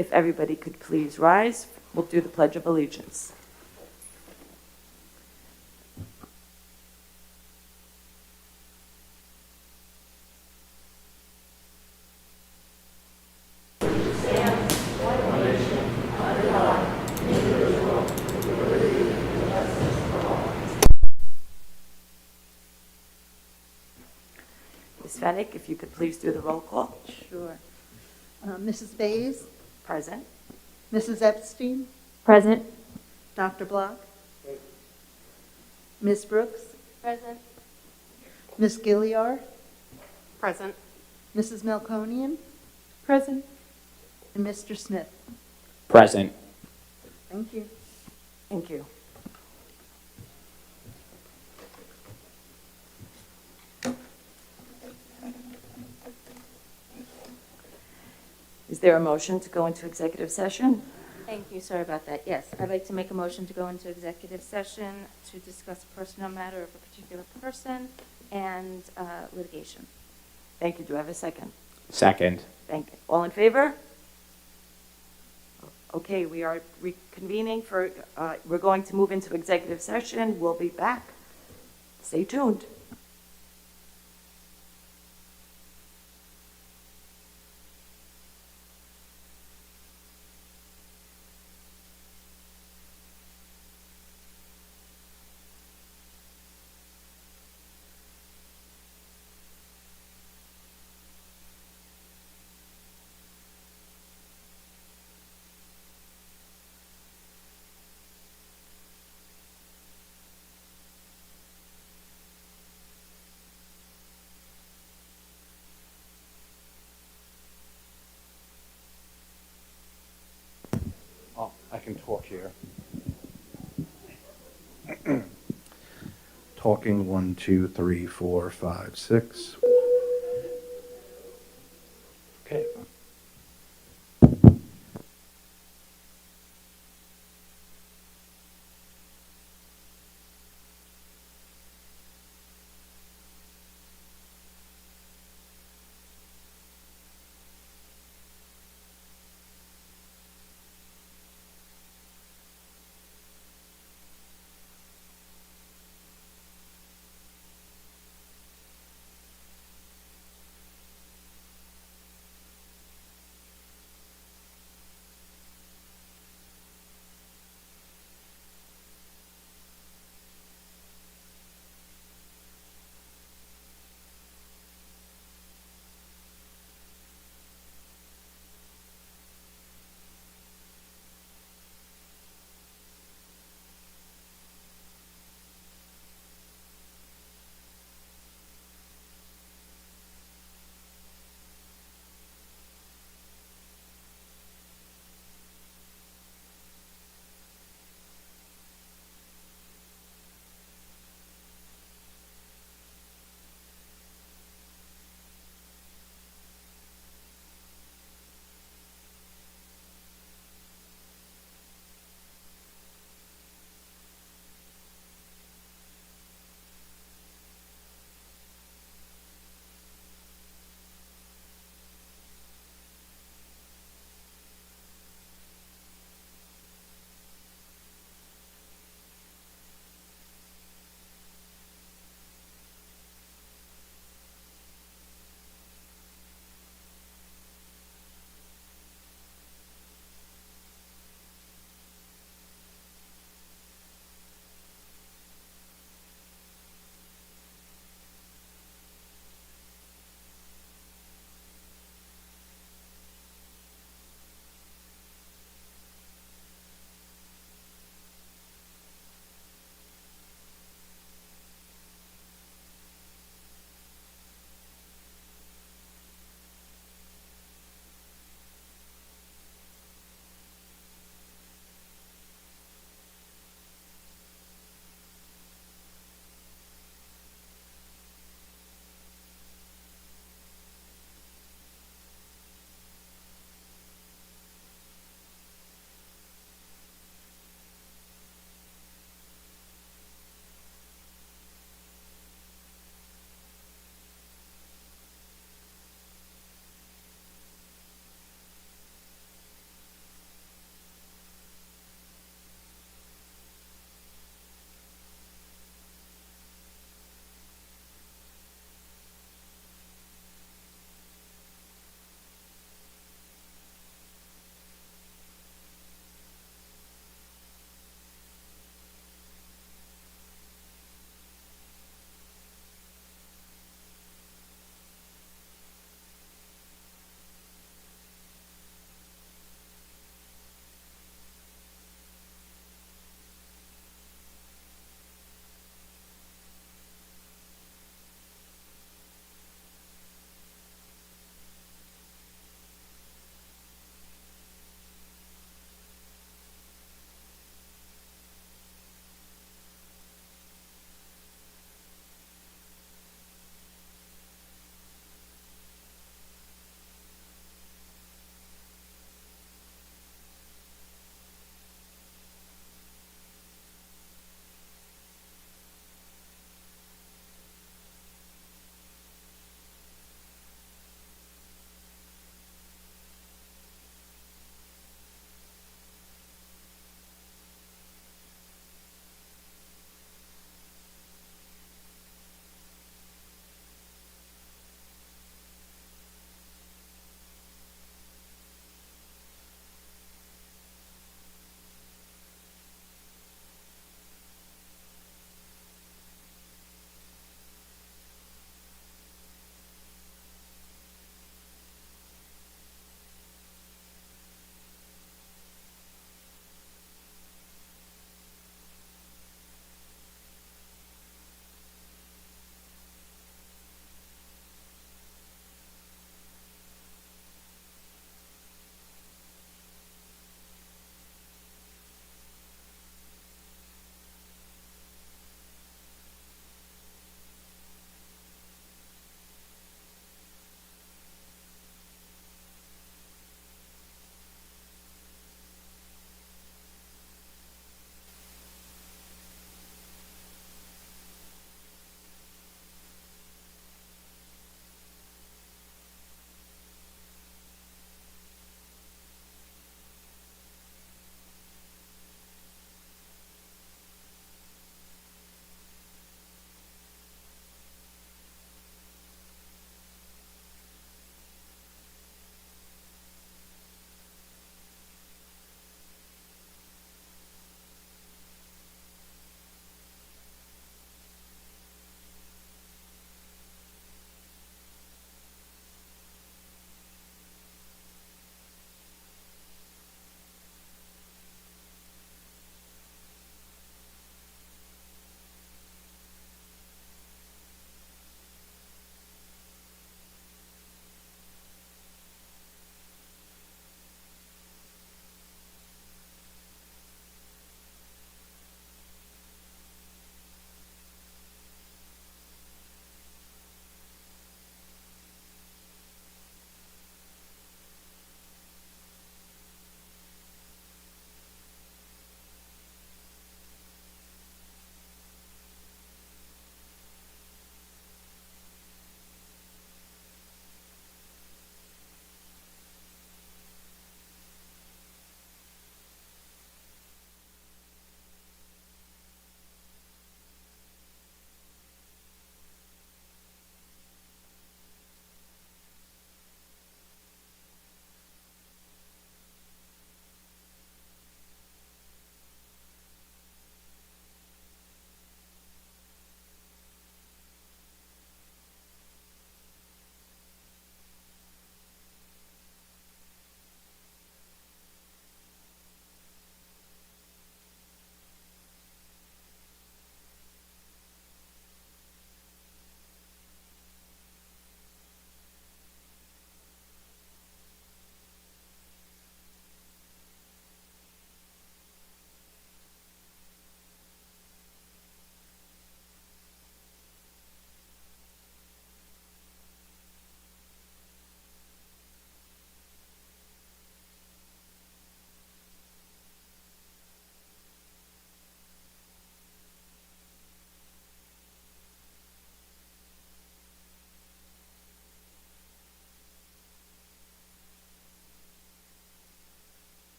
If everybody could please rise, we'll do the Pledge of Allegiance. Ms. Fennick, if you could please do the roll call. Sure. Mrs. Bays, Present. Mrs. Epstein, Present. Dr. Block, Ms. Brooks, Present. Ms. Gilliar, Present. Mrs. Melkonian, Present. and Mr. Smith. Present. Thank you. Thank you. Is there a motion to go into executive session? Thank you. Sorry about that. Yes, I'd like to make a motion to go into executive session to discuss a personal matter of a particular person and litigation. Thank you. Do I have a second? Second. Thank you. All in favor? Okay, we are reconvening for, we're going to move into executive session. We'll be back. Stay tuned. Oh, I can talk here. Talking 1, 2, 3, 4, 5, 6. Okay.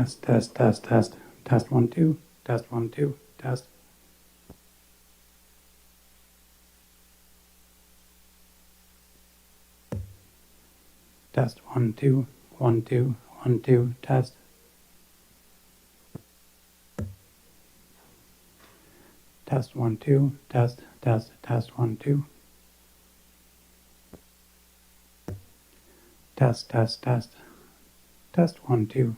Test, test, test, test. Test 1, 2. Test 1, 2. Test. Test 1, 2. 1, 2. 1, 2. Test. Test 1, 2. Test, test, test 1, 2. Test, test, test. Test 1, 2.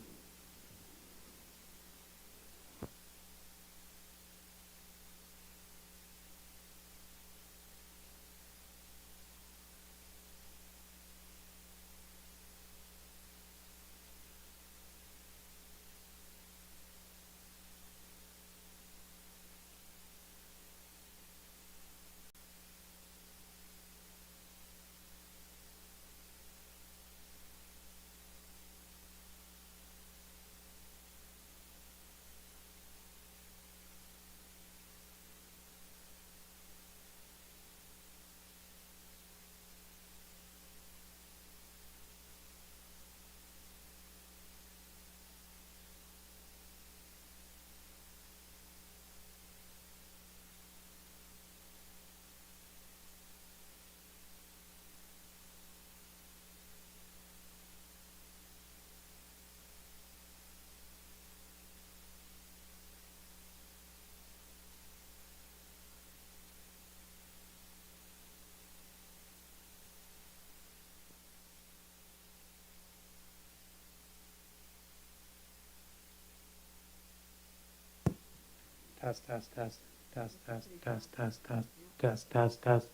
Test, test, test. Test, test, test, test, test. Test, test, test.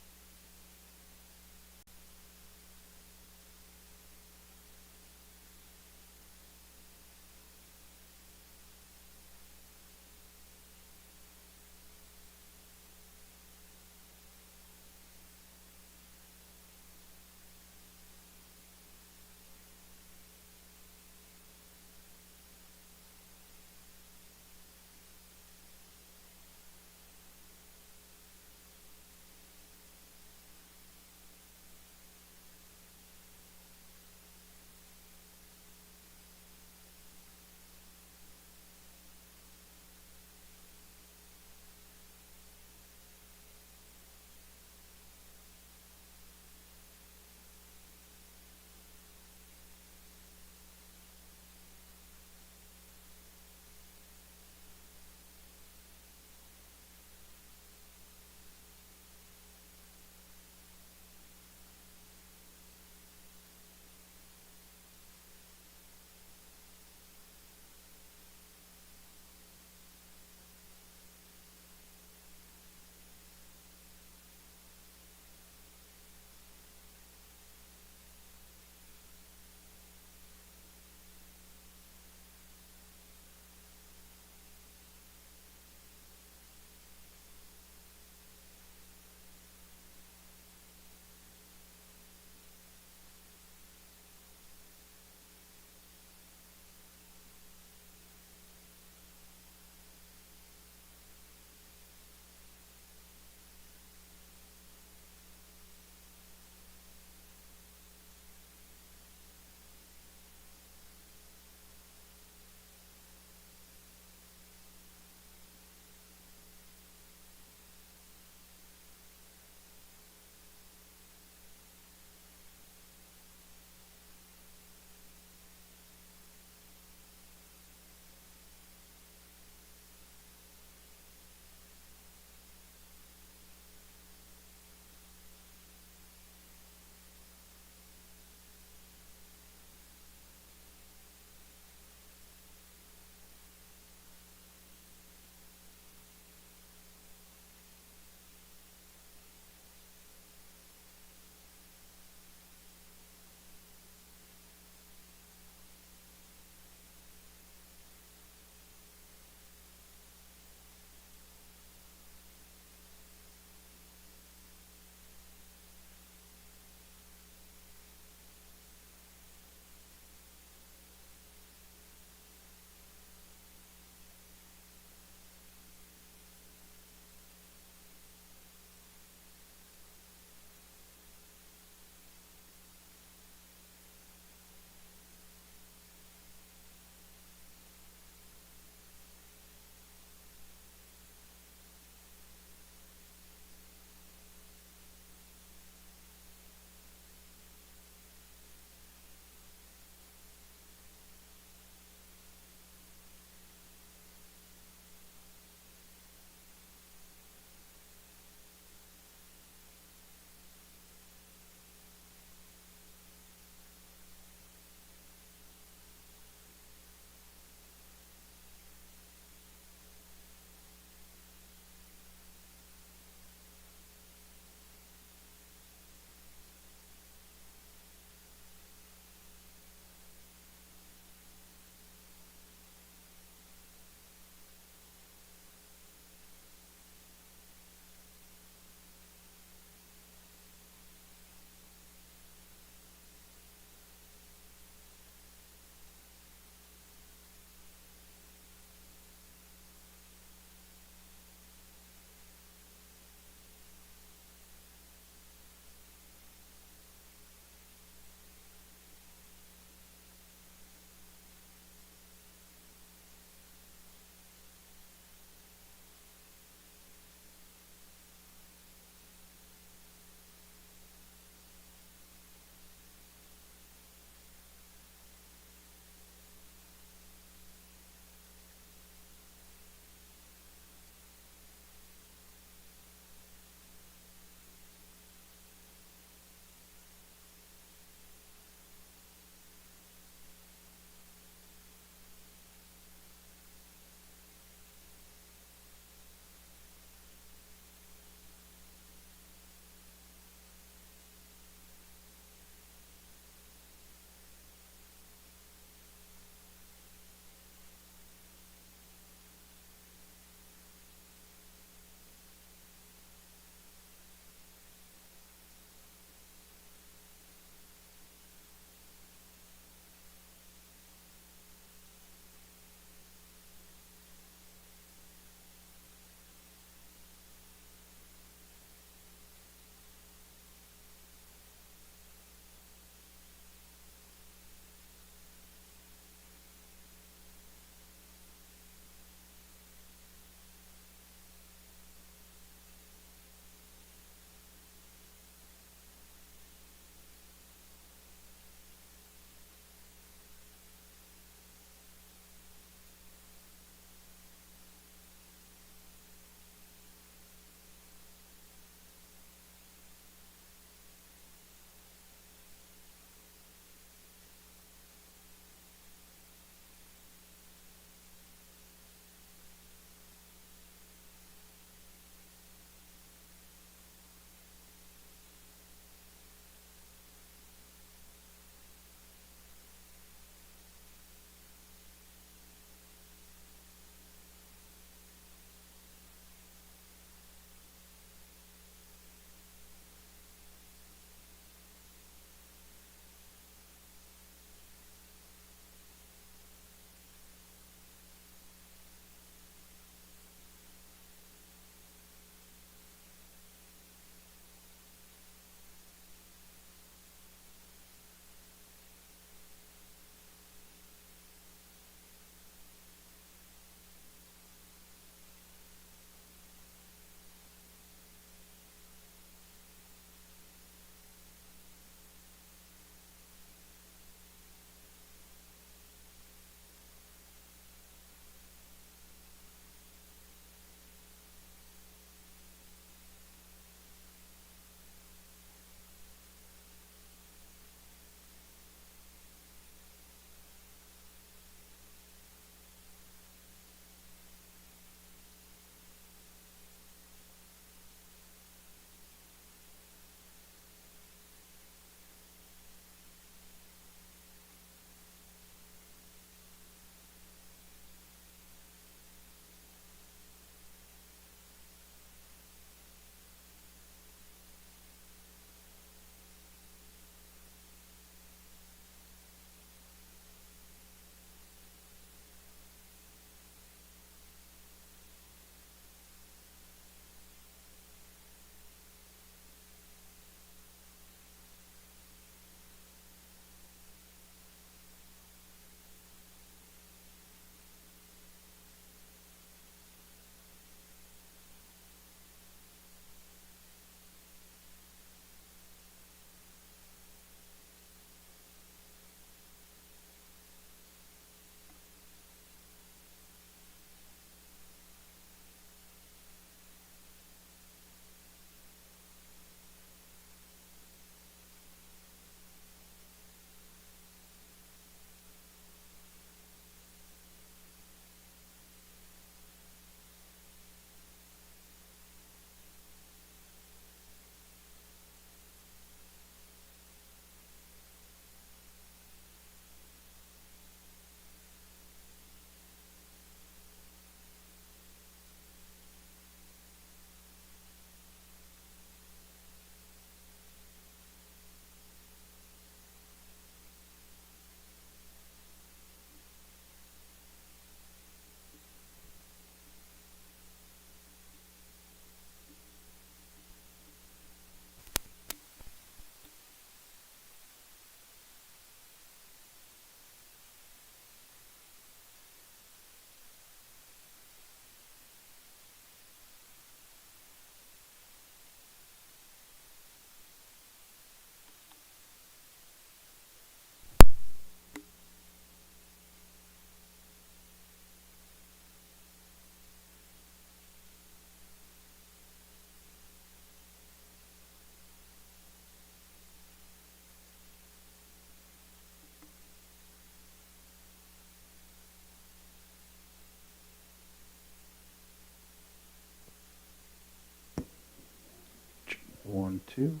1, 2.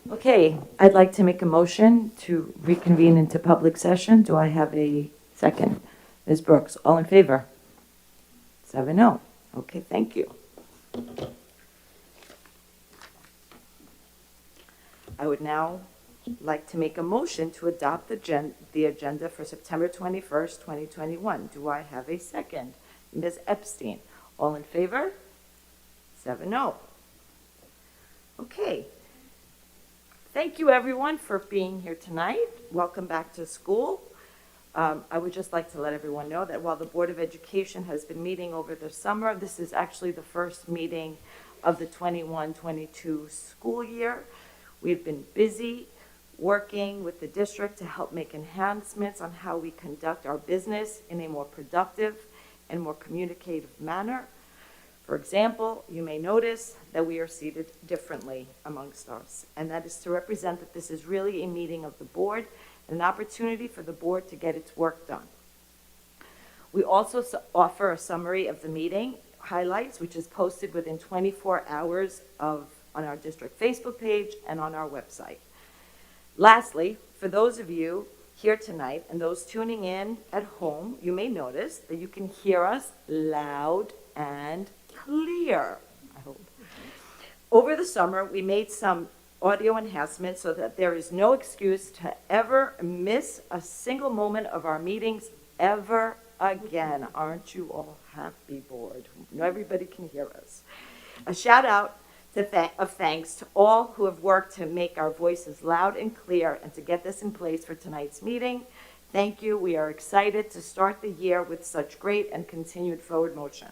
Okay, I'd like to make a motion to reconvene into public session. Do I have a second? Ms. Brooks, all in favor? 7-0. Okay, thank you. I would now like to make a motion to adopt the agenda for September 21st, 2021. Do I have a second? Ms. Epstein, all in favor? 7-0. Okay. Thank you, everyone, for being here tonight. Welcome back to school. I would just like to let everyone know that while the Board of Education has been meeting over the summer, this is actually the first meeting of the 21-22 school year. We've been busy working with the district to help make enhancements on how we conduct our business in a more productive and more communicative manner. For example, you may notice that we are seated differently amongst us, and that is to represent that this is really a meeting of the board, an opportunity for the board to get its work done. We also offer a summary of the meeting highlights, which is posted within 24 hours on our district Facebook page and on our website. Lastly, for those of you here tonight and those tuning in at home, you may notice that you can hear us loud and clear, I hope. Over the summer, we made some audio enhancements so that there is no excuse to ever miss a single moment of our meetings ever again. Aren't you all happy, board? Everybody can hear us. A shout out of thanks to all who have worked to make our voices loud and clear and to get this in place for tonight's meeting. Thank you. We are excited to start the year with such great and continued forward motion.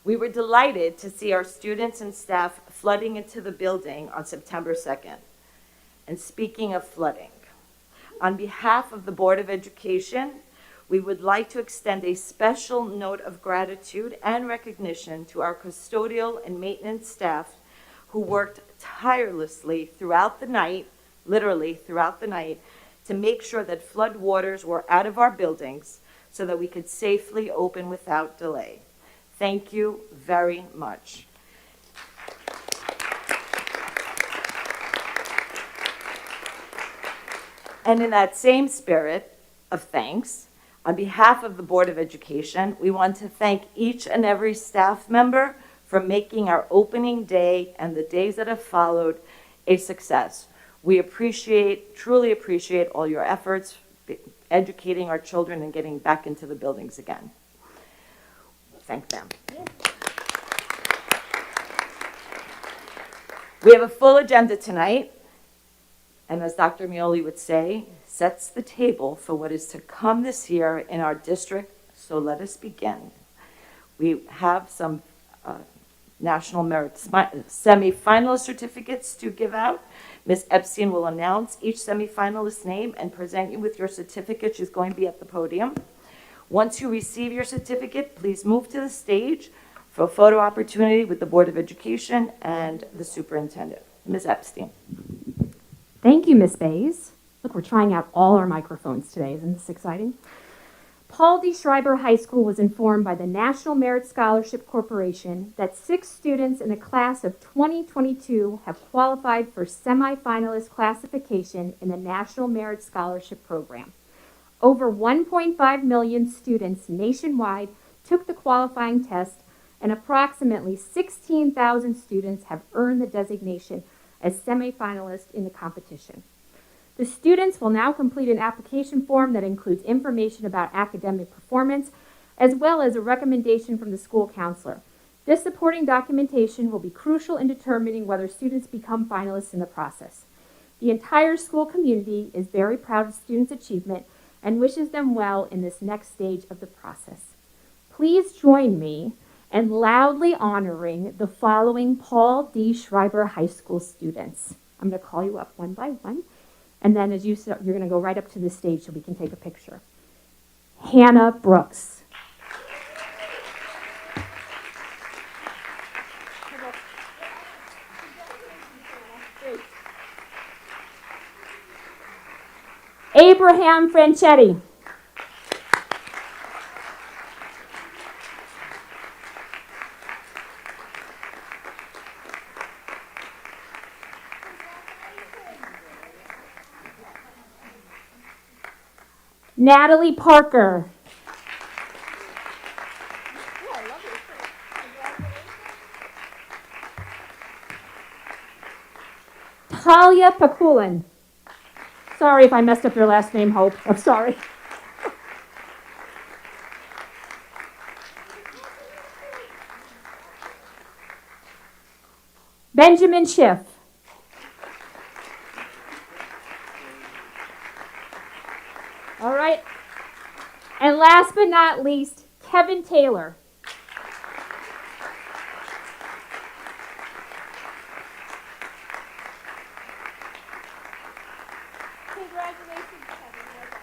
We were delighted to see our students and staff flooding into the building on September 2nd. And speaking of flooding, on behalf of the Board of Education, we would like to extend a special note of gratitude and recognition to our custodial and maintenance staff who worked tirelessly throughout the night, literally throughout the night, to make sure that flood waters were out of our buildings so that we could safely open without delay. Thank you very much. And in that same spirit of thanks, on behalf of the Board of Education, we want to thank each and every staff member for making our opening day and the days that have followed a success. We truly appreciate all your efforts educating our children and getting back into the buildings again. Thank them. We have a full agenda tonight, and as Dr. Mioli would say, sets the table for what is to come this year in our district, so let us begin. We have some National Merit semi-finalist certificates to give out. Ms. Epstein will announce each semi-finalist's name and present you with your certificate. She's going to be at the podium. Once you receive your certificate, please move to the stage for a photo opportunity with the Board of Education and the Superintendent. Ms. Epstein. Thank you, Ms. Bays. Look, we're trying out all our microphones today. Isn't this exciting? Paul D. Schreiber High School was informed by the National Merit Scholarship Corporation that 6 students in the class of 2022 have qualified for semifinalist classification in the National Merit Scholarship Program. Over 1.5 million students nationwide took the qualifying test, and approximately 16,000 students have earned the designation as semifinalists in the competition. The students will now complete an application form that includes information about academic performance, as well as a recommendation from the school counselor. This supporting documentation will be crucial in determining whether students become finalists in the process. The entire school community is very proud of students' achievement and wishes them well in this next stage of the process. Please join me in loudly honoring the following Paul D. Schreiber High School students. I'm going to call you up one by one, and then as you start, you're going to go right up to the stage so we can take a picture. Hannah Brooks. Abraham Franchetti. Natalie Parker. Talia Pakulin. Sorry if I messed up your last name, Hope. I'm sorry. Benjamin Schiff. All right. And last but not least, Kevin Taylor. Congratulations, Kevin. Well done.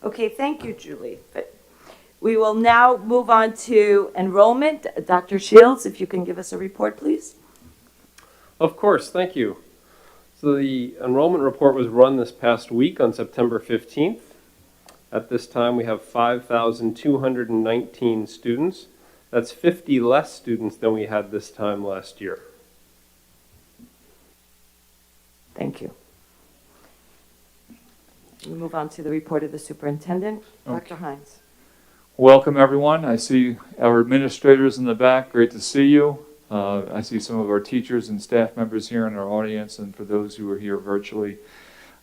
Okay, thank you, Julie. We will now move on to enrollment. Dr. Shields, if you can give us a report, please. Of course, thank you. So the enrollment report was run this past week on September 15th. At this time, we have 5,219 students. That's 50 less students than we had this time last year. Thank you. We move on to the report of the superintendent. Dr. Hines. Welcome, everyone. I see our administrators in the back. Great to see you. I see some of our teachers and staff members here in our audience, and for those who are here virtually,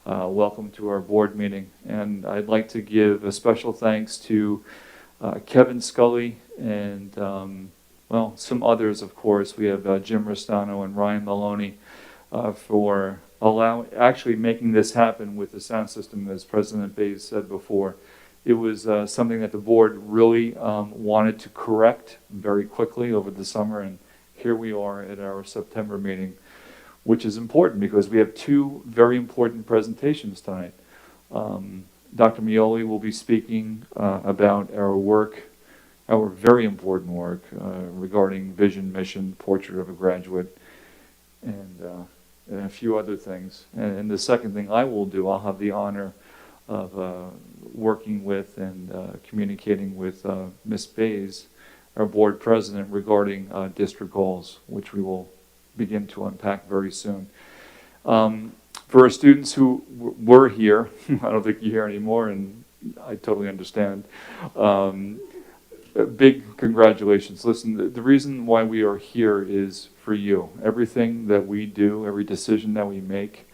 welcome to our board meeting. And I'd like to give a special thanks to Kevin Scully and, well, some others, of course. We have Jim Restano and Ryan Maloney for actually making this happen with the sound system, as President Bays said before. It was something that the board really wanted to correct very quickly over the summer, and here we are at our September meeting, which is important because we have two very important presentations tonight. Dr. Mioli will be speaking about our work, our very important work regarding vision, mission, portrait of a graduate, and a few other things. And the second thing I will do, I'll have the honor of working with and communicating with Ms. Bays, our board president, regarding district goals, which we will begin to unpack very soon. For our students who were here, I don't think you're here anymore, and I totally understand. Big congratulations. Listen, the reason why we are here is for you. Everything that we do, every decision that we make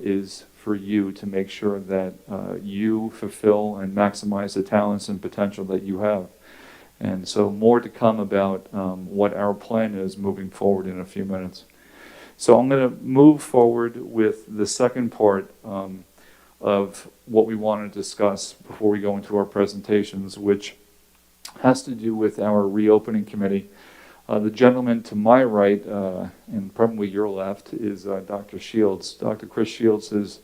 is for you to make sure that you fulfill and maximize the talents and potential that you have. And so more to come about what our plan is moving forward in a few minutes. So I'm going to move forward with the second part of what we want to discuss before we go into our presentations, which has to do with our reopening committee. The gentleman to my right, and probably your left, is Dr. Shields. Dr. Chris Shields has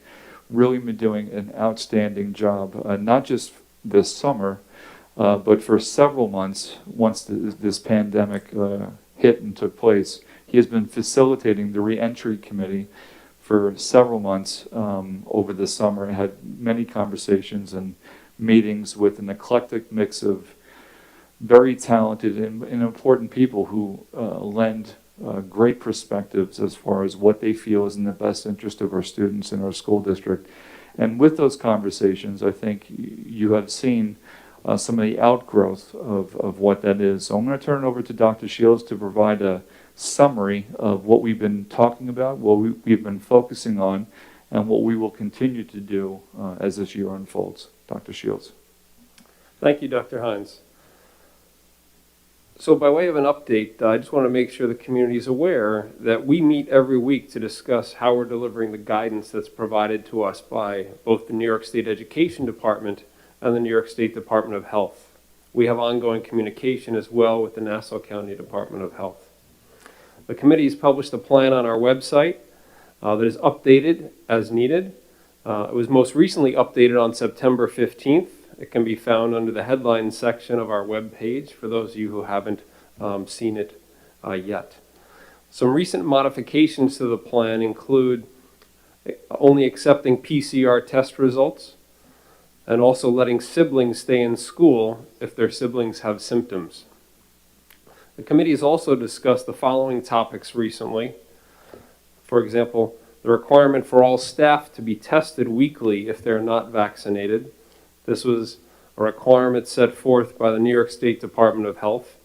really been doing an outstanding job, not just this summer, but for several months once this pandemic hit and took place. He has been facilitating the reentry committee for several months over the summer. I had many conversations and meetings with an eclectic mix of very talented and important people who lend great perspectives as far as what they feel is in the best interest of our students in our school district. And with those conversations, I think you have seen some of the outgrowth of what that is. So I'm going to turn it over to Dr. Shields to provide a summary of what we've been talking about, what we've been focusing on, and what we will continue to do as this year unfolds. Dr. Shields. Thank you, Dr. Hines. So by way of an update, I just want to make sure the community is aware that we meet every week to discuss how we're delivering the guidance that's provided to us by both the New York State Education Department and the New York State Department of Health. We have ongoing communication as well with the Nassau County Department of Health. The committee has published a plan on our website that is updated as needed. It was most recently updated on September 15th. It can be found under the headlines section of our web page for those of you who haven't seen it yet. Some recent modifications to the plan include only accepting PCR test results and also letting siblings stay in school if their siblings have symptoms. The committee has also discussed the following topics recently. For example, the requirement for all staff to be tested weekly if they're not vaccinated. This was a requirement set forth by the New York State Department of Health,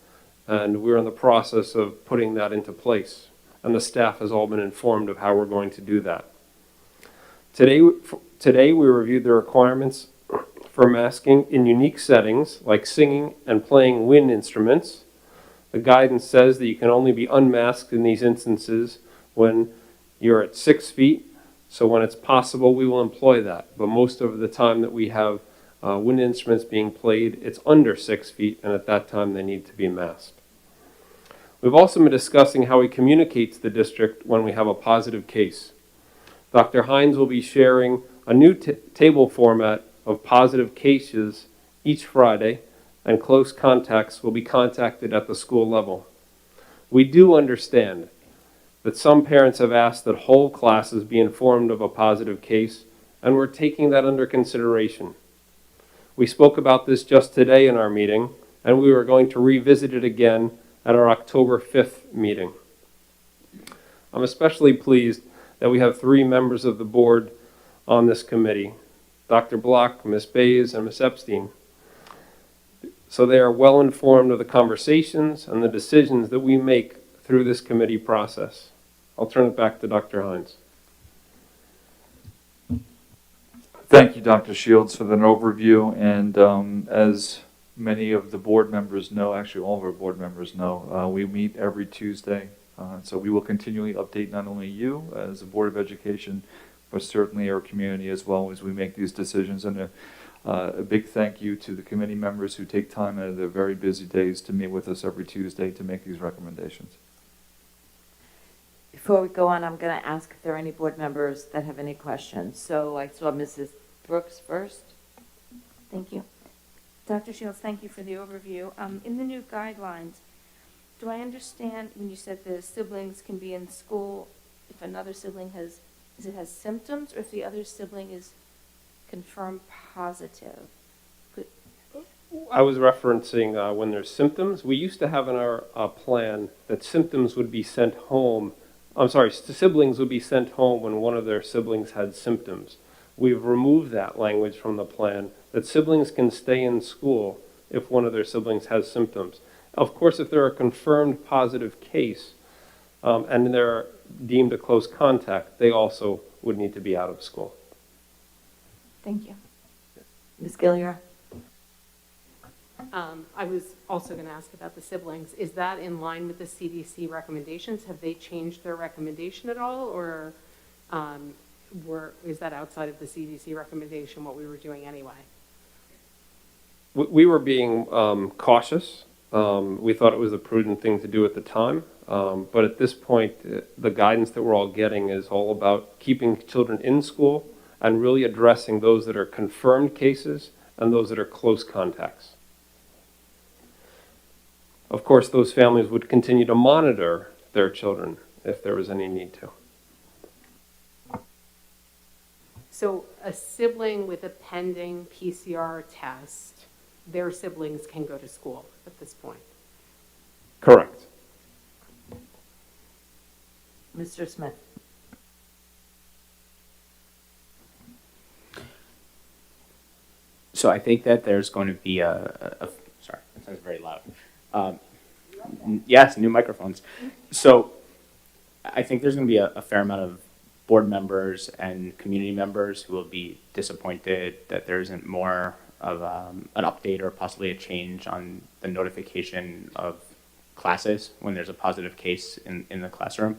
and we're in the process of putting that into place. And the staff has all been informed of how we're going to do that. Today we reviewed the requirements for masking in unique settings like singing and playing wind instruments. The guidance says that you can only be unmasked in these instances when you're at 6 feet. So when it's possible, we will employ that. But most of the time that we have wind instruments being played, it's under 6 feet, and at that time they need to be masked. We've also been discussing how we communicate to the district when we have a positive case. Dr. Hines will be sharing a new table format of positive cases each Friday, and close contacts will be contacted at the school level. We do understand that some parents have asked that whole classes be informed of a positive case, and we're taking that under consideration. We spoke about this just today in our meeting, and we were going to revisit it again at our October 5th meeting. I'm especially pleased that we have 3 members of the board on this committee, Dr. Block, Ms. Bays, and Ms. Epstein. So they are well informed of the conversations and the decisions that we make through this committee process. I'll turn it back to Dr. Hines. Thank you, Dr. Shields, for that overview. And as many of the board members know, actually all of our board members know, we meet every Tuesday. So we will continually update not only you as a Board of Education, but certainly our community as well as we make these decisions. And a big thank you to the committee members who take time out of their very busy days to meet with us every Tuesday to make these recommendations. Before we go on, I'm going to ask if there are any board members that have any questions. So I saw Mrs. Brooks first. Thank you. Dr. Shields, thank you for the overview. In the new guidelines, do I understand when you said the siblings can be in school if another sibling has symptoms, or if the other sibling is confirmed positive? I was referencing when there's symptoms. We used to have in our plan that symptoms would be sent home. Siblings would be sent home when one of their siblings had symptoms. We've removed that language from the plan, that siblings can stay in school if one of their siblings has symptoms. Of course, if they're a confirmed positive case and they're deemed a close contact, they also would need to be out of school. Thank you. Ms. Gilliar? I was also going to ask about the siblings. Is that in line with the CDC recommendations? Have they changed their recommendation at all, or is that outside of the CDC recommendation, what we were doing anyway? We were being cautious. We thought it was a prudent thing to do at the time. But at this point, the guidance that we're all getting is all about keeping children in school and really addressing those that are confirmed cases and those that are close contacts. Of course, those families would continue to monitor their children if there was any need to. So a sibling with a pending PCR test, their siblings can go to school at this point? Correct. Mr. Smith? So I think that there's going to be sorry, that sounds very loud. Yes, new microphones. So I think there's going to be a fair amount of board members and community members who will be disappointed that there isn't more of an update or possibly a change on the notification of classes when there's a positive case in the classroom.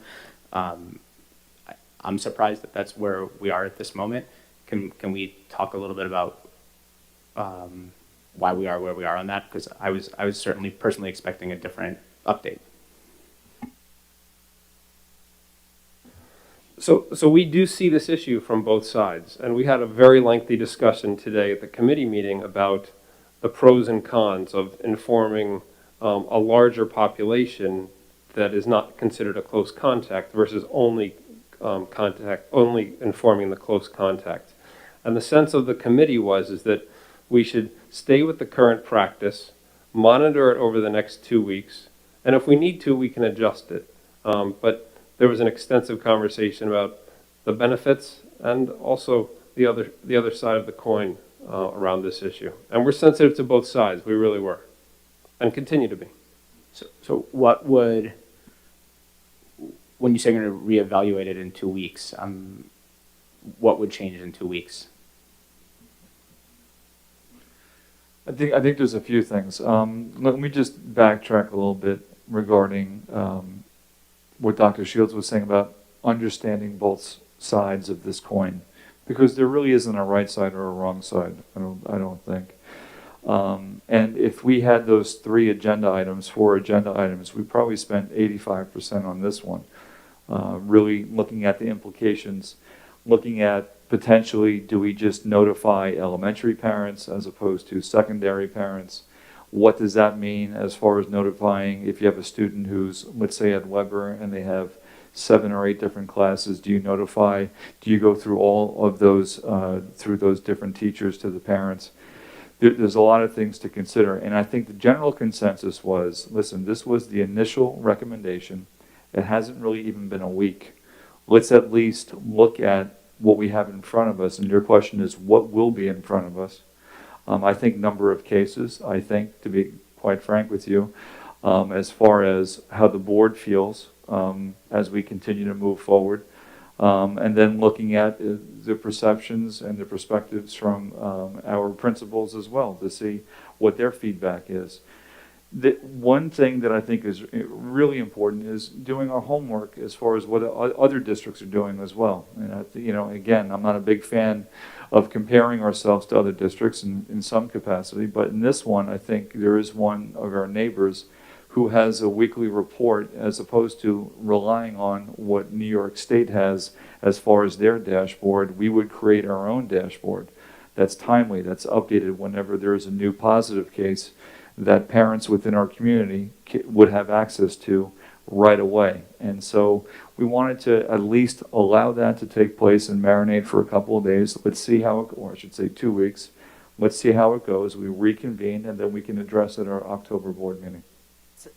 I'm surprised that that's where we are at this moment. Can we talk a little bit about why we are where we are on that? Because I was certainly personally expecting a different update. So we do see this issue from both sides, and we had a very lengthy discussion today at the committee meeting about the pros and cons of informing a larger population that is not considered a close contact versus only informing the close contact. And the sense of the committee is that we should stay with the current practice, monitor it over the next 2 weeks, and if we need to, we can adjust it. But there was an extensive conversation about the benefits and also the other side of the coin around this issue. And we're sensitive to both sides. We really were, and continue to be. So what would, when you say you're going to reevaluate it in 2 weeks, what would change in 2 weeks? I think there's a few things. Let me just backtrack a little bit regarding what Dr. Shields was saying about understanding both sides of this coin, because there really isn't a right side or a wrong side. I don't think. And if we had those 4 agenda items, we probably spent 85% on this one, really looking at the implications, looking at potentially, do we just notify elementary parents as opposed to secondary parents? What does that mean as far as notifying if you have a student who's, let's say at Weber, and they have 7 or 8 different classes? Do you notify? Do you go through all of those, through those different teachers to the parents? There's a lot of things to consider. And I think the general consensus was, listen, this was the initial recommendation. It hasn't really even been a week. Let's at least look at what we have in front of us. And your question is, what will be in front of us? I think number of cases, I think, to be quite frank with you, as far as how the board feels as we continue to move forward. And then looking at the perceptions and the perspectives from our principals as well to see what their feedback is. The one thing that I think is really important is doing our homework as far as what other districts are doing as well. And again, I'm not a big fan of comparing ourselves to other districts in some capacity, but in this one, I think there is one of our neighbors who has a weekly report as opposed to relying on what New York State has as far as their dashboard. We would create our own dashboard that's timely, that's updated whenever there is a new positive case that parents within our community would have access to right away. And so we wanted to at least allow that to take place and marinate for a couple of days. Let's see how, or I should say 2 weeks. Let's see how it goes. We reconvene, and then we can address it at our October board meeting.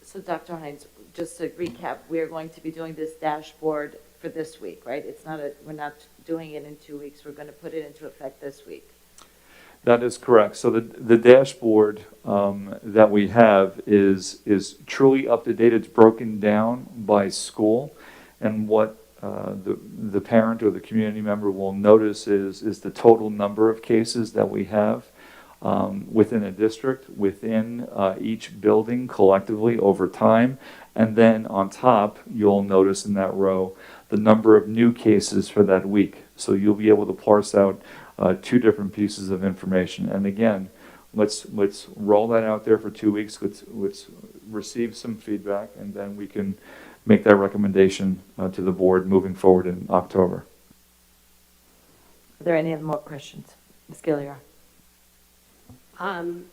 So Dr. Hines, just to recap, we are going to be doing this dashboard for this week, right? We're not doing it in 2 weeks. We're going to put it into effect this week. That is correct. So the dashboard that we have is truly up to date. It's broken down by school, and what the parent or the community member will notice is the total number of cases that we have within a district, within each building collectively over time, and then on top you'll notice in that row the number of new cases for that week. So you'll be able to parse out 2 different pieces of information. And again, let's roll that out there for 2 weeks. Let's receive some feedback, and then we can make that recommendation to the board moving forward in October. Are there any more questions? Ms. Gilliar?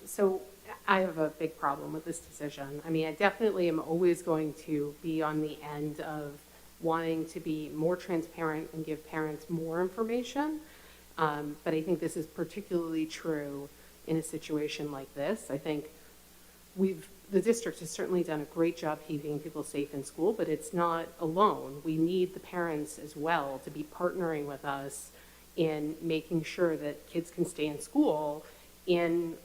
So I have a big problem with this decision. I mean, I definitely am always going to be on the end of wanting to be more transparent and give parents more information. But I think this is particularly true in a situation like this. I think the district has certainly done a great job keeping people safe in school, but it's not alone. We need the parents as well to be partnering with us in making sure that kids can stay in school in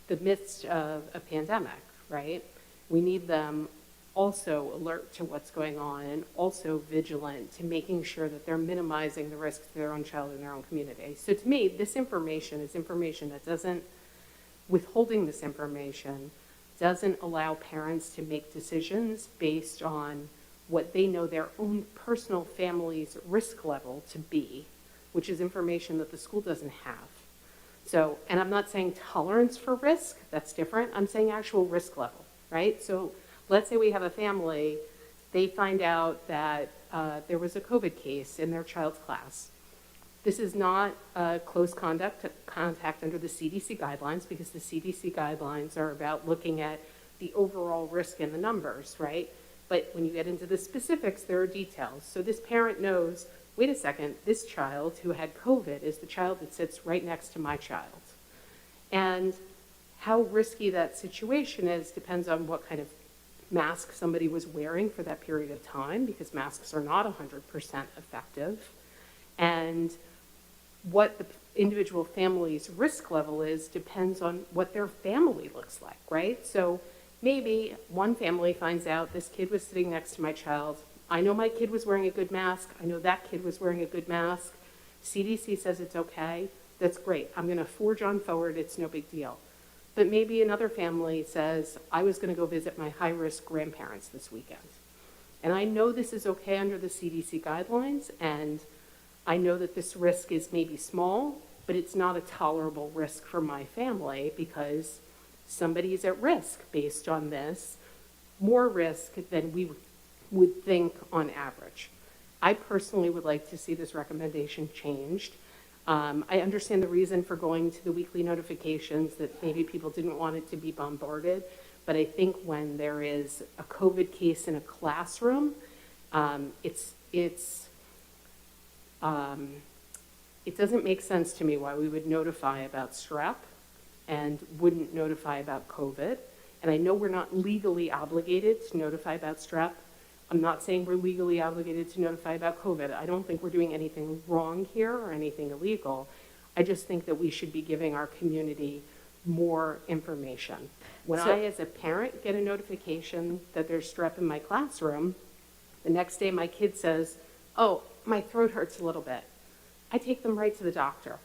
the midst of a pandemic, right? We need them also alert to what's going on and also vigilant to making sure that they're minimizing the risk to their own child and their own community. So to me, this information is information that doesn't, withholding this information doesn't allow parents to make decisions based on what they know their own personal family's risk level to be, which is information that the school doesn't have. So, and I'm not saying tolerance for risk, that's different. I'm saying actual risk level, right? So let's say we have a family, they find out that there was a COVID case in their child's class. This is not close contact under the CDC guidelines, because the CDC guidelines are about looking at the overall risk and the numbers, right? But when you get into the specifics, there are details. So this parent knows, wait a second, this child who had COVID is the child that sits right next to my child. And how risky that situation is depends on what kind of mask somebody was wearing for that period of time, because masks are not 100% effective. And what the individual family's risk level is depends on what their family looks like, right? So maybe one family finds out this kid was sitting next to my child. I know my kid was wearing a good mask. I know that kid was wearing a good mask. CDC says it's okay. That's great. I'm going to forge on forward. It's no big deal. But maybe another family says, I was going to go visit my high-risk grandparents this weekend. And I know this is okay under the CDC guidelines, and I know that this risk is maybe small, but it's not a tolerable risk for my family because somebody is at risk based on this, more risk than we would think on average. I personally would like to see this recommendation changed. I understand the reason for going to the weekly notifications, that maybe people didn't want it to be bombarded, but I think when there is a COVID case in a classroom, it doesn't make sense to me why we would notify about strep and wouldn't notify about COVID. And I know we're not legally obligated to notify about strep. I'm not saying we're legally obligated to notify about COVID. I don't think we're doing anything wrong here or anything illegal. I just think that we should be giving our community more information. When I, as a parent, get a notification that there's strep in my classroom, the next day my kid says, oh, my throat hurts a little bit. I take them right to the doctor.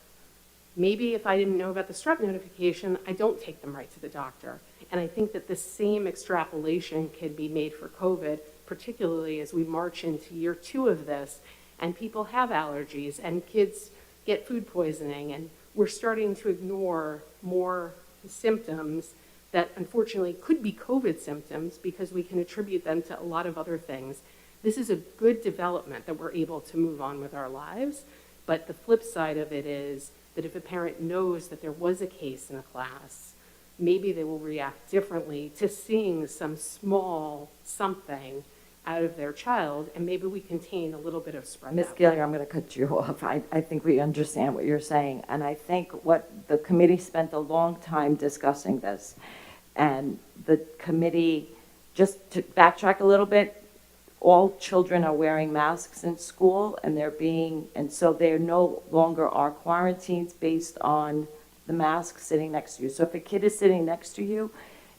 Maybe if I didn't know about the strep notification, I don't take them right to the doctor. And I think that the same extrapolation can be made for COVID, particularly as we march into year 2 of this, and people have allergies, and kids get food poisoning, and we're starting to ignore more symptoms that unfortunately could be COVID symptoms because we can attribute them to a lot of other things. This is a good development that we're able to move on with our lives, but the flip side of it is that if a parent knows that there was a case in a class, maybe they will react differently to seeing some small something out of their child, and maybe we contain a little bit of spread. Ms. Gilliar, I'm going to cut you off. I think we understand what you're saying, and I think what the committee spent a long time discussing this, and the committee, just to backtrack a little bit, all children are wearing masks in school, and so there no longer are quarantines based on the mask sitting next to you. So if a kid is sitting next to you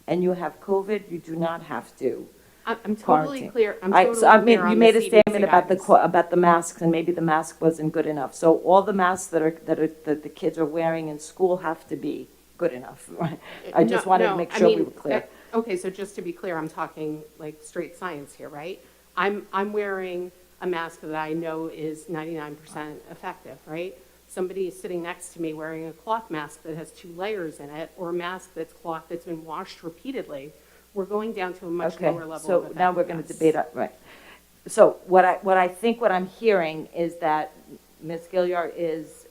and you have COVID, you do not have to. I'm totally clear. I'm I totally mean, clear on you made the a statement CDC about guidance. the masks, and maybe the mask wasn't good enough. So all the masks that the kids are wearing in school have to be good enough. Right? I just wanted to make sure we were clear. Okay, so just to be clear, I'm talking like straight science here, right? I'm wearing a mask that I know is 99% effective, right? Somebody is sitting next to me wearing a cloth mask that has 2 layers in it, or a mask that's cloth that's been washed repeatedly. We're going down to a much lower level of so now we're going to effectiveness. debate, right. So what I'm hearing is that Ms. Gilliar is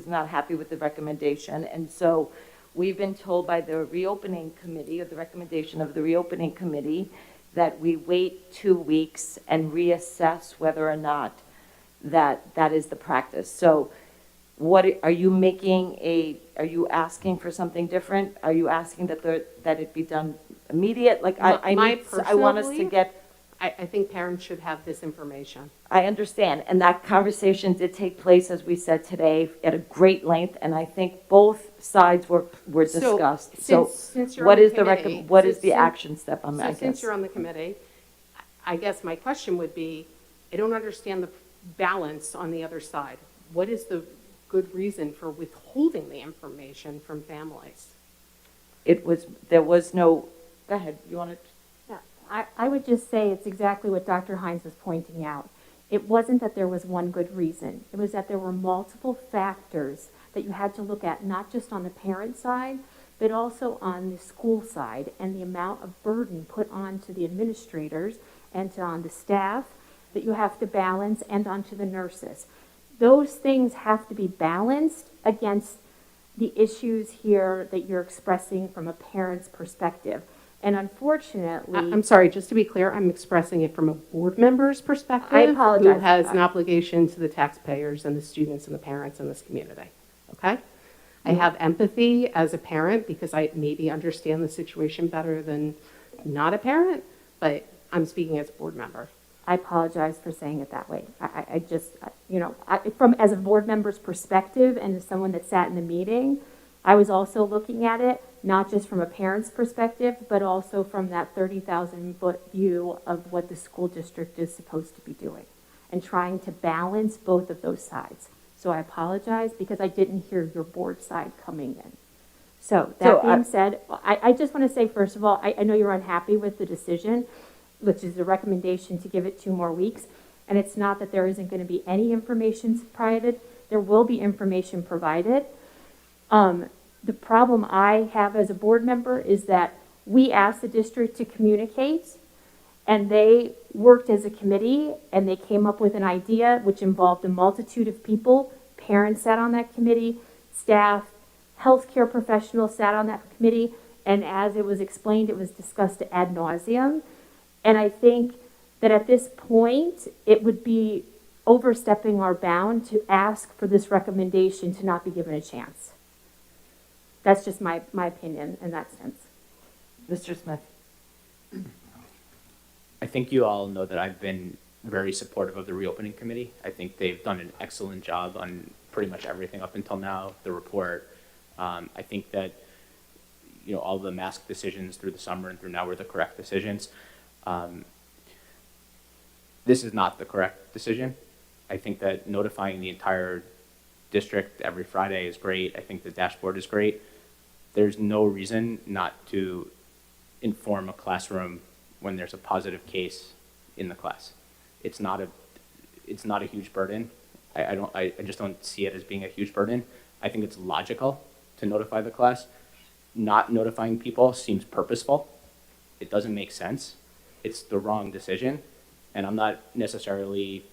not happy with the recommendation, and so we've been told by the reopening committee, or the recommendation of the reopening committee, that we wait 2 weeks and reassess whether or not that is the practice. So what are you are you asking for something different? Are you asking that it be done immediate? Like I want us to get I think parents should have this information. I understand, and that conversation did take place, as we said today, at a great length, and I think both sides were discussed. So Since you're what on is the committee- what is the since- action step on that, I So guess? since you're on the committee, I guess my question would be, I don't understand the balance on the other side. What is the good reason for withholding the information from families? There was no, go ahead, you want to? I would just say it's exactly what Dr. Hines was pointing out. It wasn't that there was one good reason. It was that there were multiple factors that you had to look at, not just on the parent side, but also on the school side, and the amount of burden put onto the administrators and on the staff that you have to balance, and onto the nurses. Those things have to be balanced against the issues here that you're expressing from a parent's perspective. And unfortunately, I'm sorry, just to be clear, I'm expressing it from a board member's perspective. I apologize. Who has an obligation to the taxpayers and the students and the parents in this community, okay? I have empathy as a parent because I maybe understand the situation better than not a parent, but I'm speaking as a board member. I apologize for saying it that way. I just, from as a board member's perspective and as someone that sat in the meeting, I was also looking at it, not just from a parent's perspective, but also from that 30,000-foot view of what the school district is supposed to be doing, and trying to balance both of those sides. So I apologize because I didn't hear your board side coming in. So that being said, I just want to say, first of all, I know you're unhappy with the decision, which is the recommendation to give it 2 more weeks. And it's not that there isn't going to be any information provided. There will be information provided. The problem I have as a board member is that we asked the district to communicate, and they worked as a committee, and they came up with an idea which involved a multitude of people. Parents sat on that committee, staff, healthcare professionals sat on that committee, and as it was explained, it was discussed ad nauseum. And I think that at this point, it would be overstepping our bound to ask for this recommendation to not be given a chance. That's just my opinion in that sense. Mr. Smith? I think you all know that I've been very supportive of the reopening committee. I think they've done an excellent job on pretty much everything up until now, the report. I think that, all the mask decisions through the summer and through now were the correct decisions. This is not the correct decision. I think that notifying the entire district every Friday is great. I think the dashboard is great. There's no reason not to inform a classroom when there's a positive case in the class. It's not a huge burden. I just don't see it as being a huge burden. I think it's logical to notify the class. Not notifying people seems purposeful. It doesn't make sense. It's the wrong decision. And I'm not necessarily,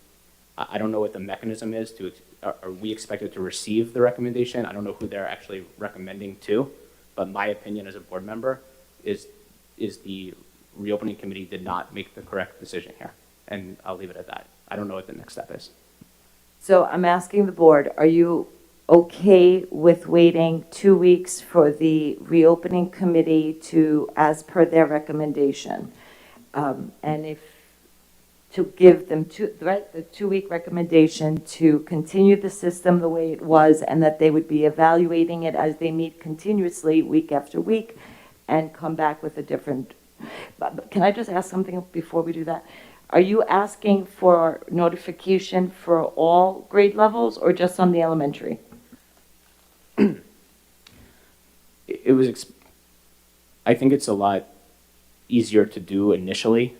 I don't know what the mechanism is to, are we expected to receive the recommendation? I don't know who they're actually recommending to, but my opinion as a board member is the reopening committee did not make the correct decision here. And I'll leave it at that. I don't know what the next step is. So I'm asking the board, are you okay with waiting 2 weeks for the reopening committee to, as per their recommendation? And if, to give them the 2-week recommendation to continue the system the way it was, and that they would be evaluating it as they meet continuously week after week and come back with a different, but can I just ask something before we do that? Are you asking for notification for all grade levels or just on the elementary? I think it's a lot easier to do initially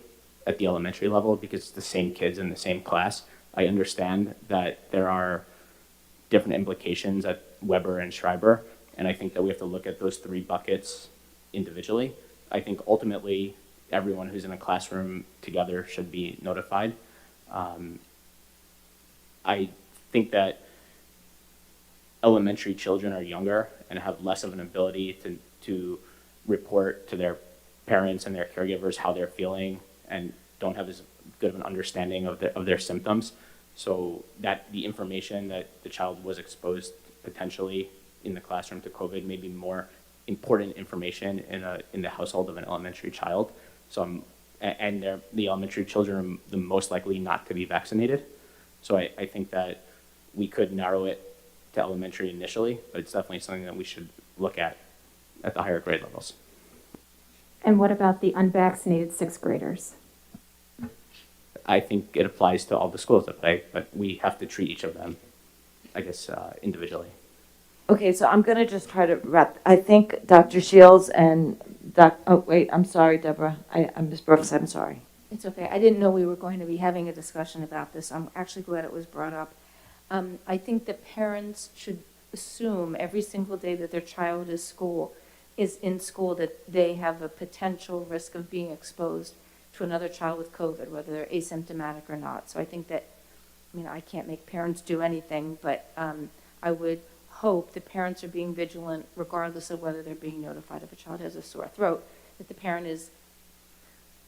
at the elementary level because it's the same kids in the same class. I understand that there are different implications at Weber and Schreiber, and I think that we have to look at those 3 buckets individually. I think ultimately everyone who's in a classroom together should be notified. I think that elementary children are younger and have less of an ability to report to their parents and their caregivers how they're feeling and don't have as good of an understanding of their symptoms. So that the information that the child was exposed potentially in the classroom to COVID may be more important information in the household of an elementary child. So and the elementary children are the most likely not to be vaccinated. So I think that we could narrow it to elementary initially, but it's definitely something that we should look at the higher grade levels. And what about the unvaccinated sixth graders? I think it applies to all the schools, but we have to treat each of them, I guess, individually. Okay, so I'm going to just try to wrap, I think Dr. Shields and oh, wait, I'm sorry, Deborah. I'm Ms. Brooks, I'm sorry. It's okay. I didn't know we were going to be having a discussion about this. I'm actually glad it was brought up. I think that parents should assume every single day that their child is in school that they have a potential risk of being exposed to another child with COVID, whether they're asymptomatic or not. So I think that, I mean, I can't make parents do anything, but I would hope that parents are being vigilant regardless of whether they're being notified if a child has a sore throat, that the parent is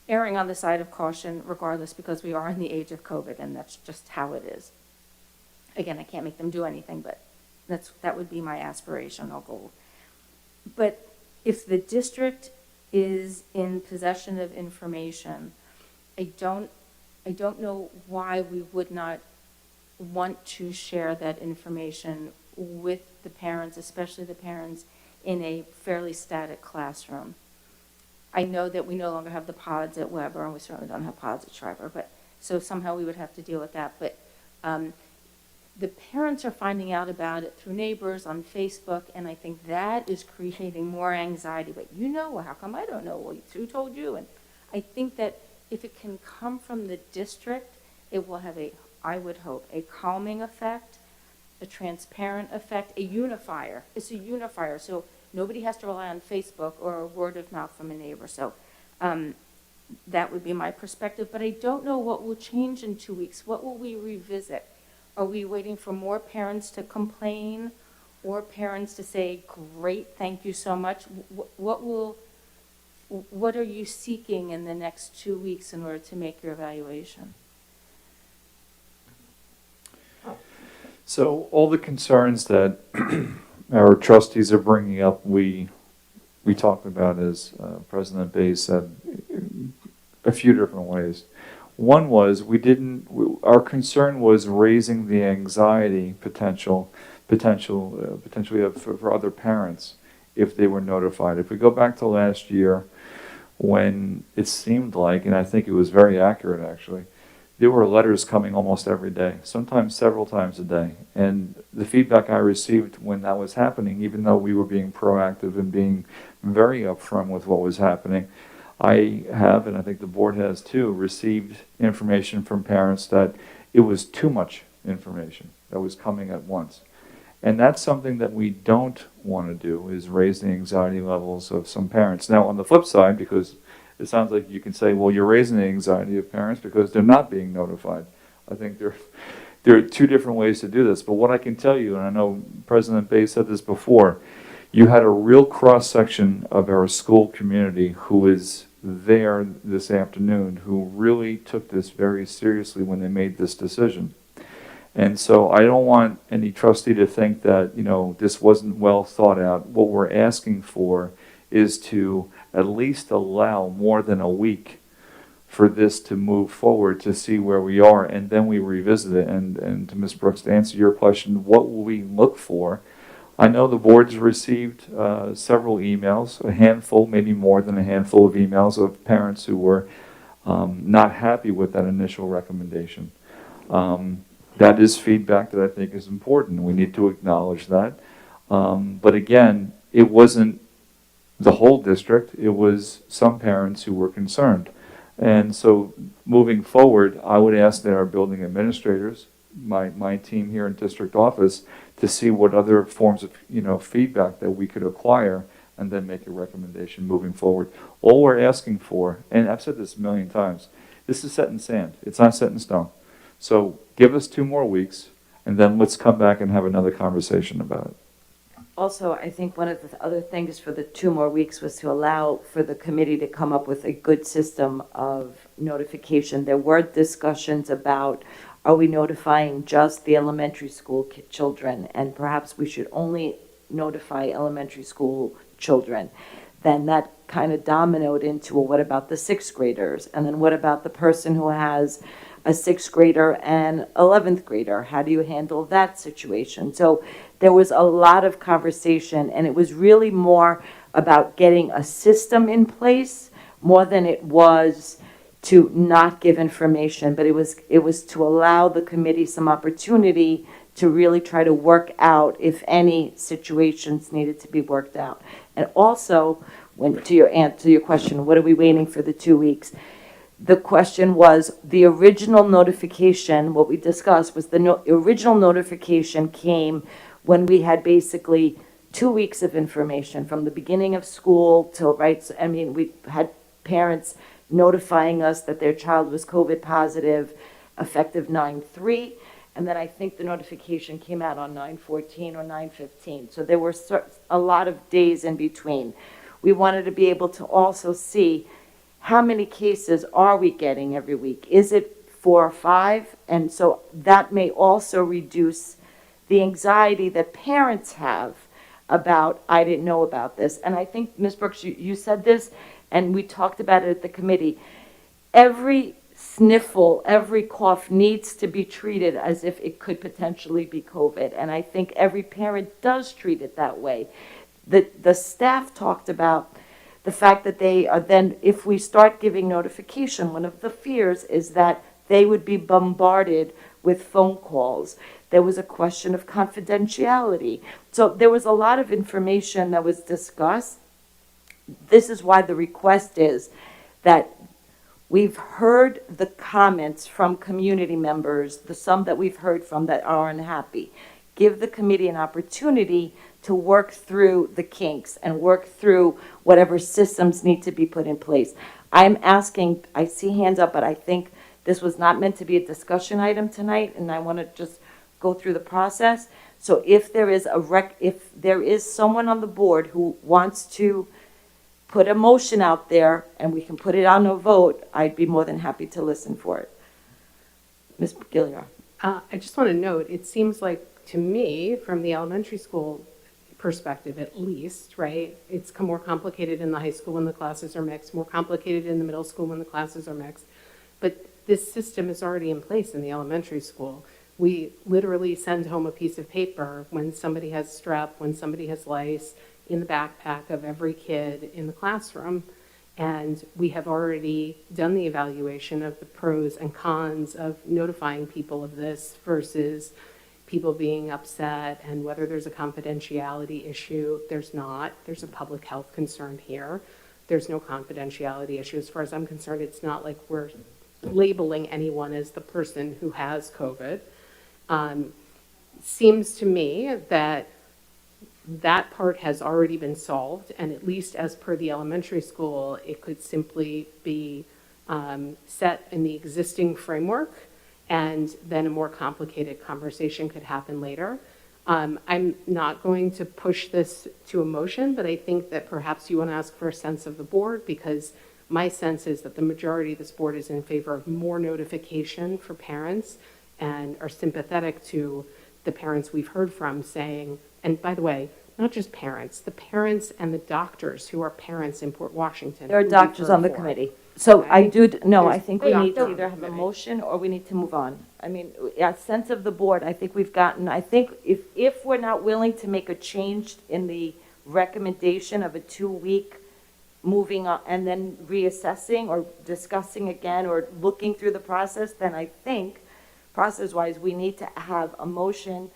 erring on the side of caution regardless, because we are in the age of COVID and that's just how it is. Again, I can't make them do anything, but that would be my aspirational goal. But if the district is in possession of information, I don't know why we would not want to share that information with the parents, especially the parents in a fairly static classroom. I know that we no longer have the pods at Weber, and we certainly don't have pods at Schreiber, but so somehow we would have to deal with that. But the parents are finding out about it through neighbors on Facebook, and I think that is creating more anxiety. But you know, well, how come I don't know? Well, who told you? And I think that if it can come from the district, it will have I would hope, a calming effect, a transparent effect, a unifier. It's a unifier, so nobody has to rely on Facebook or a word of mouth from a neighbor. So that would be my perspective. But I don't know what will change in 2 weeks. What will we revisit? Are we waiting for more parents to complain or parents to say, great, thank you so much? What are you seeking in the next 2 weeks in order to make your evaluation? So all the concerns that our trustees are bringing up, we talked about, as President Bay said, a few different ways. One was our concern was raising the anxiety potentially for other parents if they were notified. If we go back to last year, when it seemed like, and I think it was very accurate actually, there were letters coming almost every day, sometimes several times a day. And the feedback I received when that was happening, even though we were being proactive and being very upfront with what was happening, I have, and I think the board has too, received information from parents that it was too much information that was coming at once. And that's something that we don't want to do, is raise the anxiety levels of some parents. Now, on the flip side, because it sounds like you can say, well, you're raising the anxiety of parents because they're not being notified. I think there are two different ways to do this. But what I can tell you, and I know President Bay said this before, you had a real cross-section of our school community who is there this afternoon who really took this very seriously when they made this decision. And so I don't want any trustee to think that, this wasn't well thought out. What we're asking for is to at least allow more than a week for this to move forward to see where we are, and then we revisit it. And to Ms. Brooks, to answer your question, what will we look for? I know the board's received several emails, a handful, maybe more than a handful of emails of parents who were not happy with that initial recommendation. That is feedback that I think is important. We need to acknowledge that. But again, it wasn't the whole district. It was some parents who were concerned. And so moving forward, I would ask that our building administrators, my team here in district office, to see what other forms of feedback that we could acquire and then make a recommendation moving forward. All we're asking for, and I've said this a million times, this is set in sand. It's not set in stone. So give us 2 more weeks, and then let's come back and have another conversation about it. Also, I think one of the other things for the 2 more weeks was to allow for the committee to come up with a good system of notification. There were discussions about, are we notifying just the elementary school children, and perhaps we should only notify elementary school children. Then that kind of dominoed into, well, what about the sixth graders? And then what about the person who has a sixth grader and 11th grader? How do you handle that situation? So there was a lot of conversation, and it was really more about getting a system in place more than it was to not give information, but it was to allow the committee some opportunity to really try to work out if any situations needed to be worked out. And also, when to your question, what are we waiting for the 2 weeks? The question was, the original notification, what we discussed was the original notification came when we had basically 2 weeks of information from the beginning of school till, right, so, I mean, we had parents notifying us that their child was COVID positive effective 9/3, and then I think the notification came out on 9/14 or 9/15. So there were a lot of days in between. We wanted to be able to also see how many cases are we getting every week? Is it 4 or 5? And so that may also reduce the anxiety that parents have about, I didn't know about this. And I think, Ms. Brooks, you said this, and we talked about it at the committee. Every sniffle, every cough needs to be treated as if it could potentially be COVID. And I think every parent does treat it that way. The staff talked about the fact that they are then, if we start giving notification, one of the fears is that they would be bombarded with phone calls. There was a question of confidentiality. So there was a lot of information that was discussed. This is why the request is that we've heard the comments from community members, the some that we've heard from that are unhappy. Give the committee an opportunity to work through the kinks and work through whatever systems need to be put in place. I'm asking, I see hands up, but I think this was not meant to be a discussion item tonight, and I want to just go through the process. So if there is if there is someone on the board who wants to put a motion out there and we can put it on a vote, I'd be more than happy to listen for it. Ms. Gilliard. I just want to note, it seems like to me, from the elementary school perspective at least, right, it's more complicated in the high school when the classes are mixed, more complicated in the middle school when the classes are mixed. But this system is already in place in the elementary school. We literally send home a piece of paper when somebody has strep, when somebody has lice, in the backpack of every kid in the classroom. And we have already done the evaluation of the pros and cons of notifying people of this versus people being upset and whether there's a confidentiality issue. There's not. There's a public health concern here. There's no confidentiality issue. As far as I'm concerned, it's not like we're labeling anyone as the person who has COVID. Seems to me that that part has already been solved, and at least as per the elementary school, it could simply be set in the existing framework, and then a more complicated conversation could happen later. I'm not going to push this to a motion, but I think that perhaps you want to ask for a sense of the board, because my sense is that the majority of this board is in favor of more notification for parents and are sympathetic to the parents we've heard from saying, and by the way, not just parents, the parents and the doctors who are parents in Port Washington. There are who we've doctors heard on the for. committee. So Okay. I do, no, I There's think we need to doctors either on have the a committee. motion or we need to move on. I mean, a sense of the board, I think we've gotten, I think if we're not willing to make a change in the recommendation of a 2-week moving on and then reassessing or discussing again or looking through the process, then I think process-wise, we need to have a motion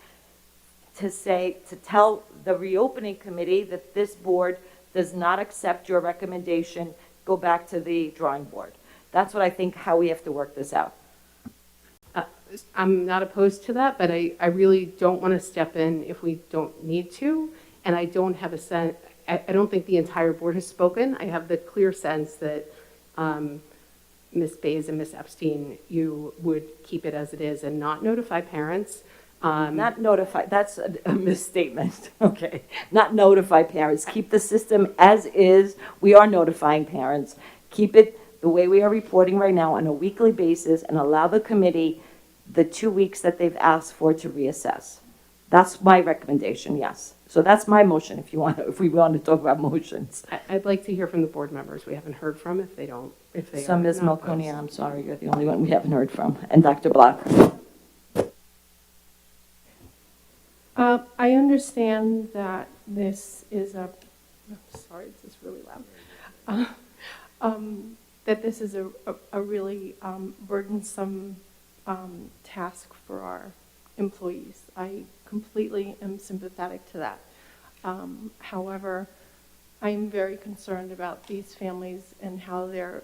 to say, to tell the reopening committee that this board does not accept your recommendation, go back to the drawing board. That's what I think, how we have to work this out. I'm not opposed to that, but I really don't want to step in if we don't need to. And I don't have a sense, I don't think the entire board has spoken. I have the clear sense that Ms. Bays and Ms. Epstein, you would keep it as it is and not notify parents. Not notify, that's a misstatement, okay. Not notify parents, keep the system as is. We are notifying parents. Keep it the way we are reporting right now on a weekly basis and allow the committee the 2 weeks that they've asked for to reassess. That's my recommendation, yes. So that's my motion if you want, if we want to talk about motions. I'd like to hear from the board members we haven't heard from if they So are Ms. not Malconi, opposed. I'm sorry, you're the only one we haven't heard from, and Dr. Block. I understand that this is sorry, this is really loud. That this is a really burdensome task for our employees. I completely am sympathetic to that. However, I'm very concerned about these families and how they're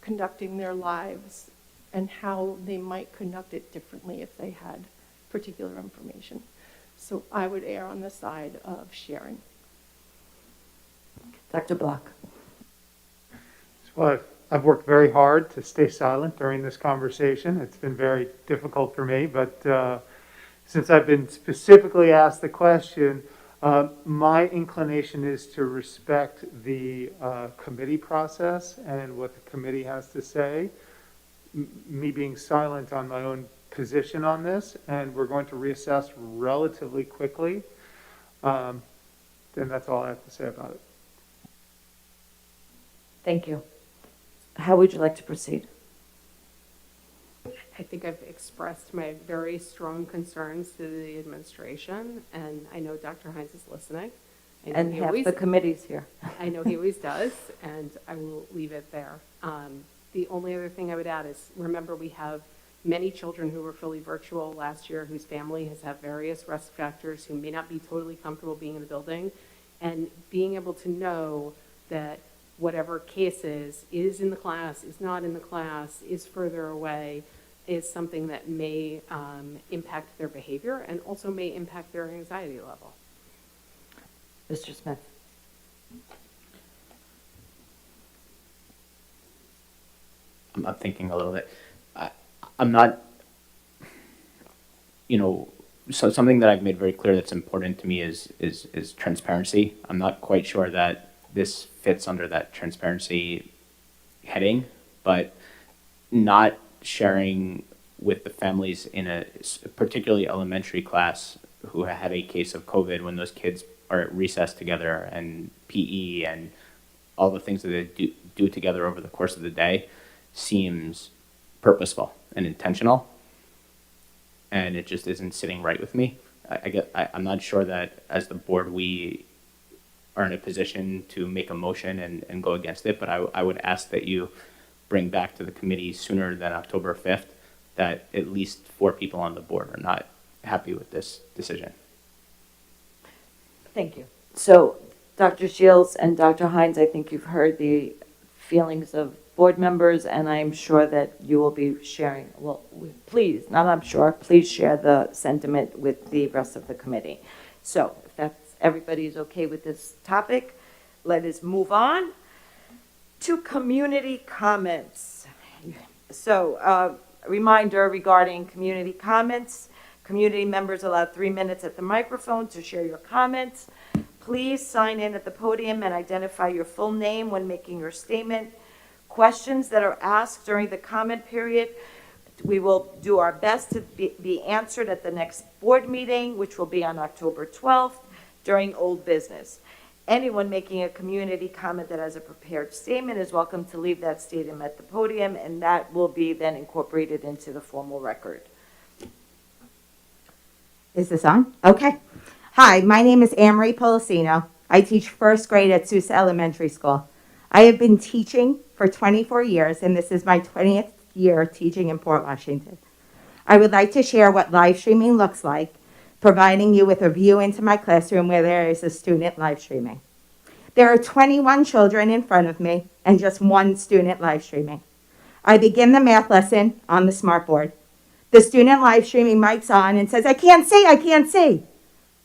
conducting their lives and how they might conduct it differently if they had particular information. So I would err on the side of sharing. Dr. Block. Well, I've worked very hard to stay silent during this conversation. It's been very difficult for me, but since I've been specifically asked the question, my inclination is to respect the committee process and what the committee has to say. Me being silent on my own position on this, and we're going to reassess relatively quickly. Then that's all I have to say about it. Thank you. How would you like to proceed? I think I've expressed my very strong concerns to the administration, and I know Dr. Hines is listening. I know And he half always- the committee's here. I know he always does, and I will leave it there. The only other thing I would add is, remember, we have many children who were fully virtual last year, whose family has had various risk factors, who may not be totally comfortable being in the building, and being able to know that whatever case is in the class, is not in the class, is further away, is something that may impact their behavior and also may impact their anxiety level. Mr. Smith. I'm thinking a little bit. I'm not, so something that I've made very clear that's important to me is transparency. I'm not quite sure that this fits under that transparency heading, but not sharing with the families in a particularly elementary class who had a case of COVID when those kids are at recess together and PE and all the things that they do together over the course of the day seems purposeful and intentional, and it just isn't sitting right with me. I'm not sure that as the board we are in a position to make a motion and go against it, but I would ask that you bring back to the committee sooner than October 5th that at least 4 people on the board are not happy with this decision. Thank you. So, Dr. Shields and Dr. Hines, I think you've heard the feelings of board members, and I'm sure that you will be sharing, please share the sentiment with the rest of the committee. So, if everybody's okay with this topic, let us move on to community comments. So, reminder regarding community comments. Community members allowed 3 minutes at the microphone to share your comments. Please sign in at the podium and identify your full name when making your statement. Questions that are asked during the comment period, we will do our best to be answered at the next board meeting, which will be on October 12th during old business. Anyone making a community comment that has a prepared statement is welcome to leave that statement at the podium, and that will be then incorporated into the formal record. Is this on? Okay. Hi, my name is Anne-Marie Policino. I teach first grade at Sousa Elementary School. I have been teaching for 24 years, and this is my 20th year teaching in Port Washington. I would like to share what live streaming looks like, providing you with a view into my classroom where there is a student live streaming. There are 21 children in front of me and just 1 student live streaming. I begin the math lesson on the smartboard. The student live streaming mic's on and says, I can't see, I can't see.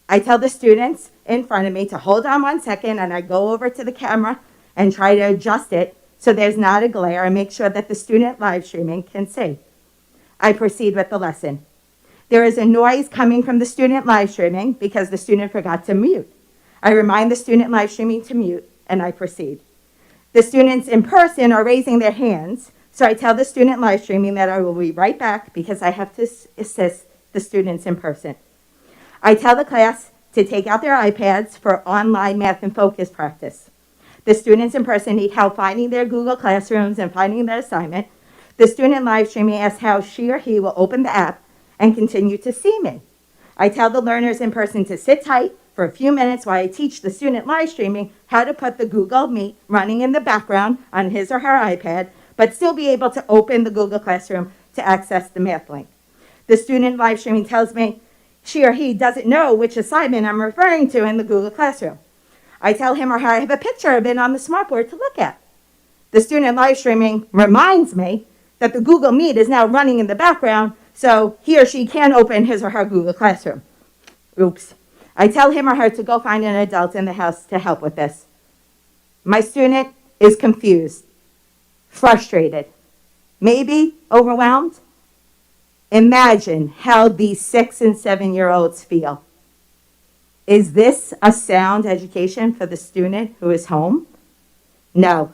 I tell the students in front of me to hold on 1 second, and I go over to the camera and try to adjust it so there's not a glare and make sure that the student live streaming can see. I proceed with the lesson. There is a noise coming from the student live streaming because the student forgot to mute. I remind the student live streaming to mute, and I proceed. The students in person are raising their hands, so I tell the student live streaming that I will be right back because I have to assist the students in person. I tell the class to take out their iPads for online math and focus practice. The students in person need help finding their Google Classrooms and finding their assignment. The student live streaming asks how she or he will open the app and continue to see me. I tell the learners in person to sit tight for a few minutes while I teach the student live streaming how to put the Google Meet running in the background on his or her iPad, but still be able to open the Google Classroom to access the math link. The student live streaming tells me she or he doesn't know which assignment I'm referring to in the Google Classroom. I tell him or her I have a picture of it on the smartboard to look at. The student live streaming reminds me that the Google Meet is now running in the background, so he or she can open his or her Google Classroom. Oops. I tell him or her to go find an adult in the house to help with this. My student is confused, frustrated, maybe overwhelmed. Imagine how these 6 and 7-year-olds feel. Is this a sound education for the student who is home? No.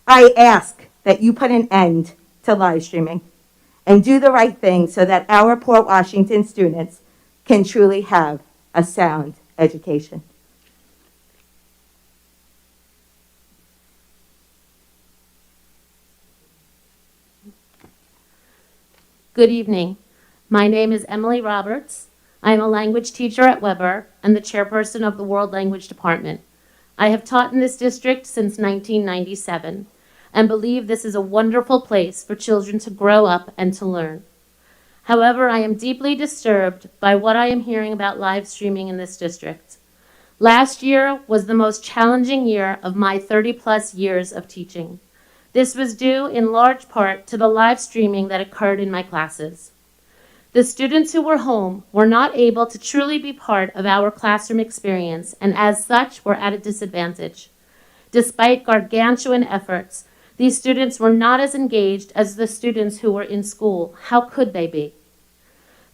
I ask that you put an end to live streaming and do the right thing so that our Port Washington students can truly have a sound education. Good evening. My name is Emily Roberts. I am a language teacher at Weber and the chairperson of the World Language Department. I have taught in this district since 1997 and believe this is a wonderful place for children to grow up and to learn. However, I am deeply disturbed by what I am hearing about live streaming in this district. Last year was the most challenging year of my 30-plus years of teaching. This was due in large part to the live streaming that occurred in my classes. The students who were home were not able to truly be part of our classroom experience and as such were at a disadvantage. Despite gargantuan efforts, these students were not as engaged as the students who were in school. How could they be?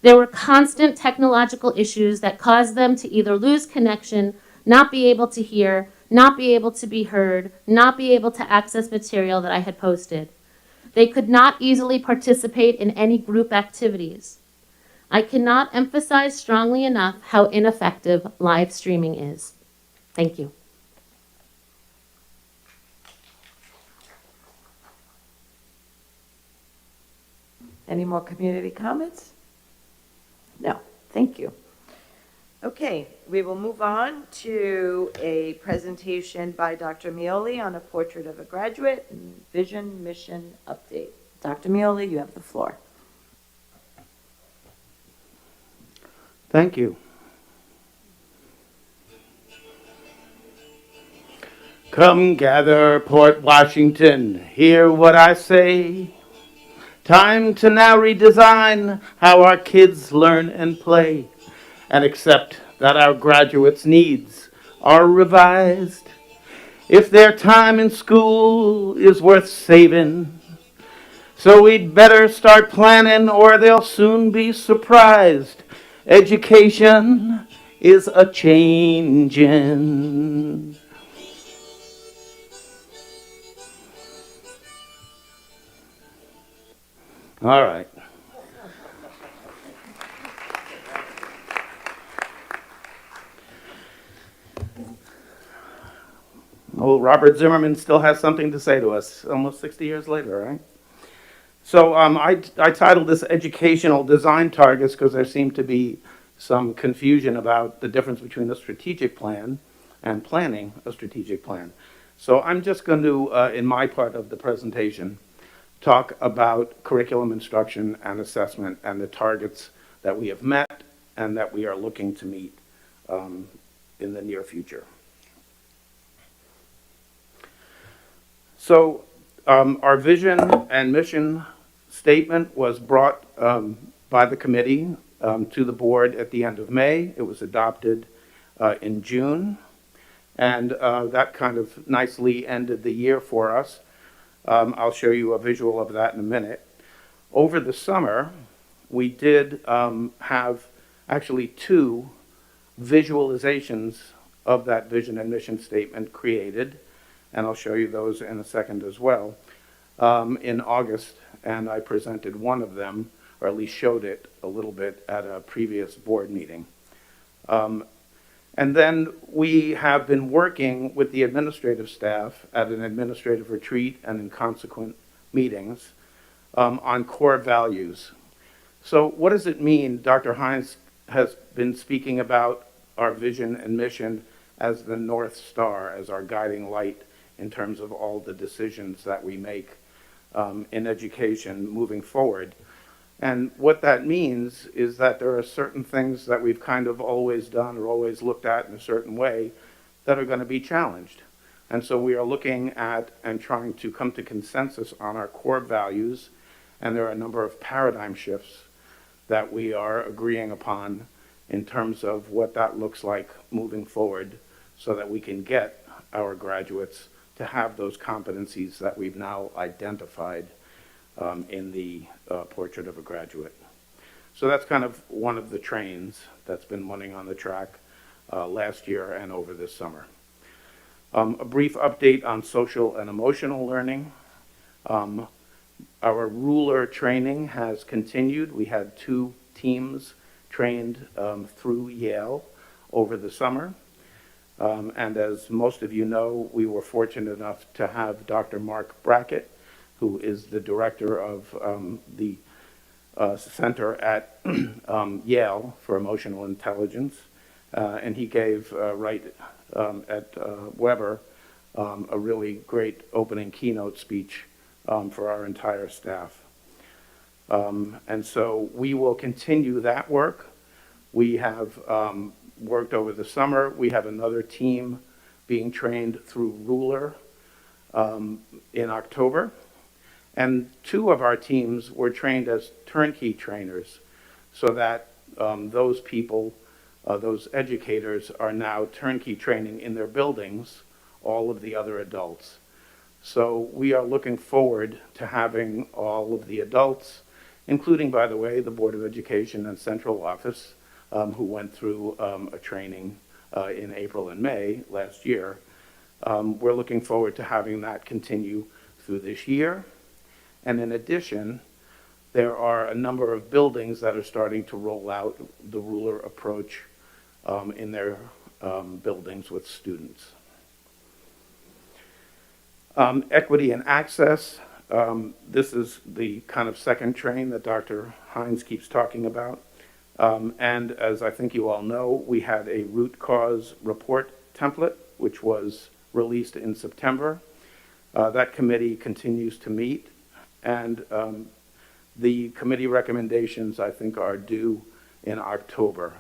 There were constant technological issues that caused them to either lose connection, not be able to hear, not be able to be heard, not be able to access material that I had posted. They could not easily participate in any group activities. I cannot emphasize strongly enough how ineffective live streaming is. Thank you. Any more community comments? No, thank you. Okay, we will move on to a presentation by Dr. Mioli on a portrait of a graduate and vision mission update. Dr. Mioli, you have the floor. Thank you. Come gather, Port Washington, hear what I say. Time to now redesign how our kids learn and play, and accept that our graduates' needs are revised. If their time in school is worth saving, so we'd better start planning or they'll soon be surprised. Education is a changin'. All right. Oh, Robert Zimmerman still has something to say to us, almost 60 years later, right? So I titled this Educational Design Targets because there seemed to be some confusion about the difference between a strategic plan and planning a strategic plan. So I'm just going to, in my part of the presentation, talk about curriculum instruction and assessment and the targets that we have met and that we are looking to meet in the near future. So our vision and mission statement was brought by the committee to the board at the end of May. It was adopted in June, and that kind of nicely ended the year for us. I'll show you a visual of that in a minute. Over the summer, we did have actually 2 visualizations of that vision and mission statement created, and I'll show you those in a second as well, in August, and I presented one of them, or at least showed it a little bit at a previous board meeting. And then we have been working with the administrative staff at an administrative retreat and in consequent meetings on core values. So what does it mean? Dr. Hines has been speaking about our vision and mission as the North Star, as our guiding light in terms of all the decisions that we make in education moving forward. And what that means is that there are certain things that we've kind of always done or always looked at in a certain way that are going to be challenged. And so we are looking at and trying to come to consensus on our core values, and there are a number of paradigm shifts that we are agreeing upon in terms of what that looks like moving forward so that we can get our graduates to have those competencies that we've now identified in the Portrait of a Graduate. So that's kind of one of the trains that's been running on the track last year and over this summer. A brief update on social and emotional learning. Our ruler training has continued. We had 2 teams trained through Yale over the summer. And as most of you know, we were fortunate enough to have Dr. Mark Brackett, who is the director of the Center at Yale for Emotional Intelligence. And he gave, right at Weber, a really great opening keynote speech for our entire staff. And so we will continue that work. We have worked over the summer. We have another team being trained through Ruler in October. And 2 of our teams were trained as turnkey trainers so that those people, those educators are now turnkey training in their buildings all of the other adults. So we are looking forward to having all of the adults, including, by the way, the Board of Education and Central Office, who went through a training in April and May last year. We're looking forward to having that continue through this year. And in addition, there are a number of buildings that are starting to roll out the ruler approach in their buildings with students. Equity and access. This is the kind of second train that Dr. Hines keeps talking about. And as I think you all know, we had a root cause report template, which was released in September. That committee continues to meet, and the committee recommendations, I think, are due in October.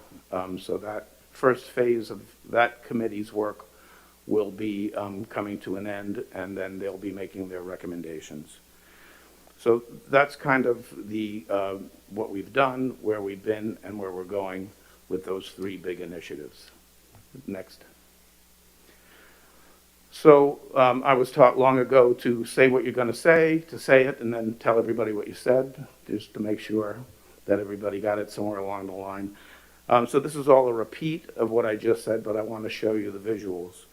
So that first phase of that committee's work will be coming to an end, and then they'll be making their recommendations. So that's kind of the what we've done, where we've been, and where we're going with those 3 big initiatives. Next. So I was taught long ago to say what you're going to say it, and then tell everybody what you said, just to make sure that everybody got it somewhere along the line. So this is all a repeat of what I just said, but I want to show you the visuals.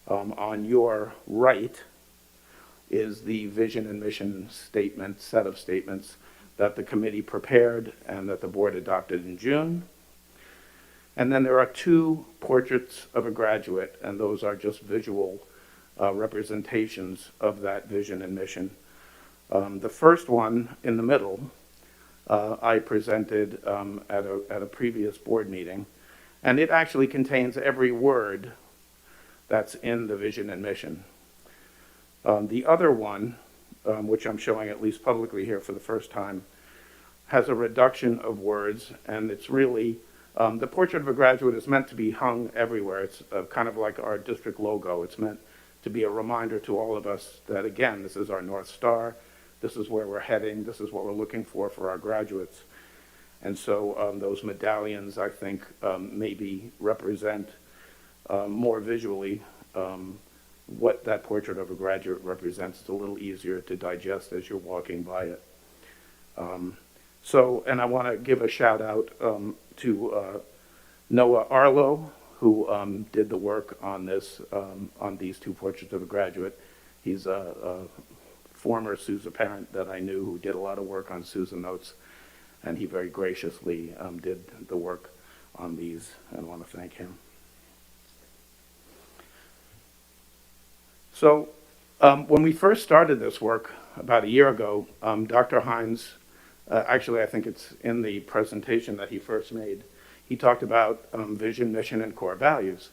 On your right is the vision and mission statement, set of statements that the committee prepared and that the board adopted in June. And then there are 2 portraits of a graduate, and those are just visual representations of that vision and mission. The first one in the middle, I presented at a previous board meeting, and it actually contains every word that's in the vision and mission. The other one, which I'm showing at least publicly here for the first time, has a reduction of words, and it's really, the portrait of a graduate is meant to be hung everywhere. It's kind of like our district logo. It's meant to be a reminder to all of us that, again, this is our North Star, this is where we're heading, this is what we're looking for our graduates. And so those medallions, I think, maybe represent more visually what that portrait of a graduate represents. It's a little easier to digest as you're walking by it. And I want to give a shout out to Noah Arlo, who did the work on this, on these 2 portraits of a graduate. He's a former SUSE parent that I knew who did a lot of work on SUSE notes, and he very graciously did the work on these, and I want to thank him. So when we first started this work about a year ago, Dr. Hines, actually I think it's in the presentation that he first made, he talked about vision, mission, and core values.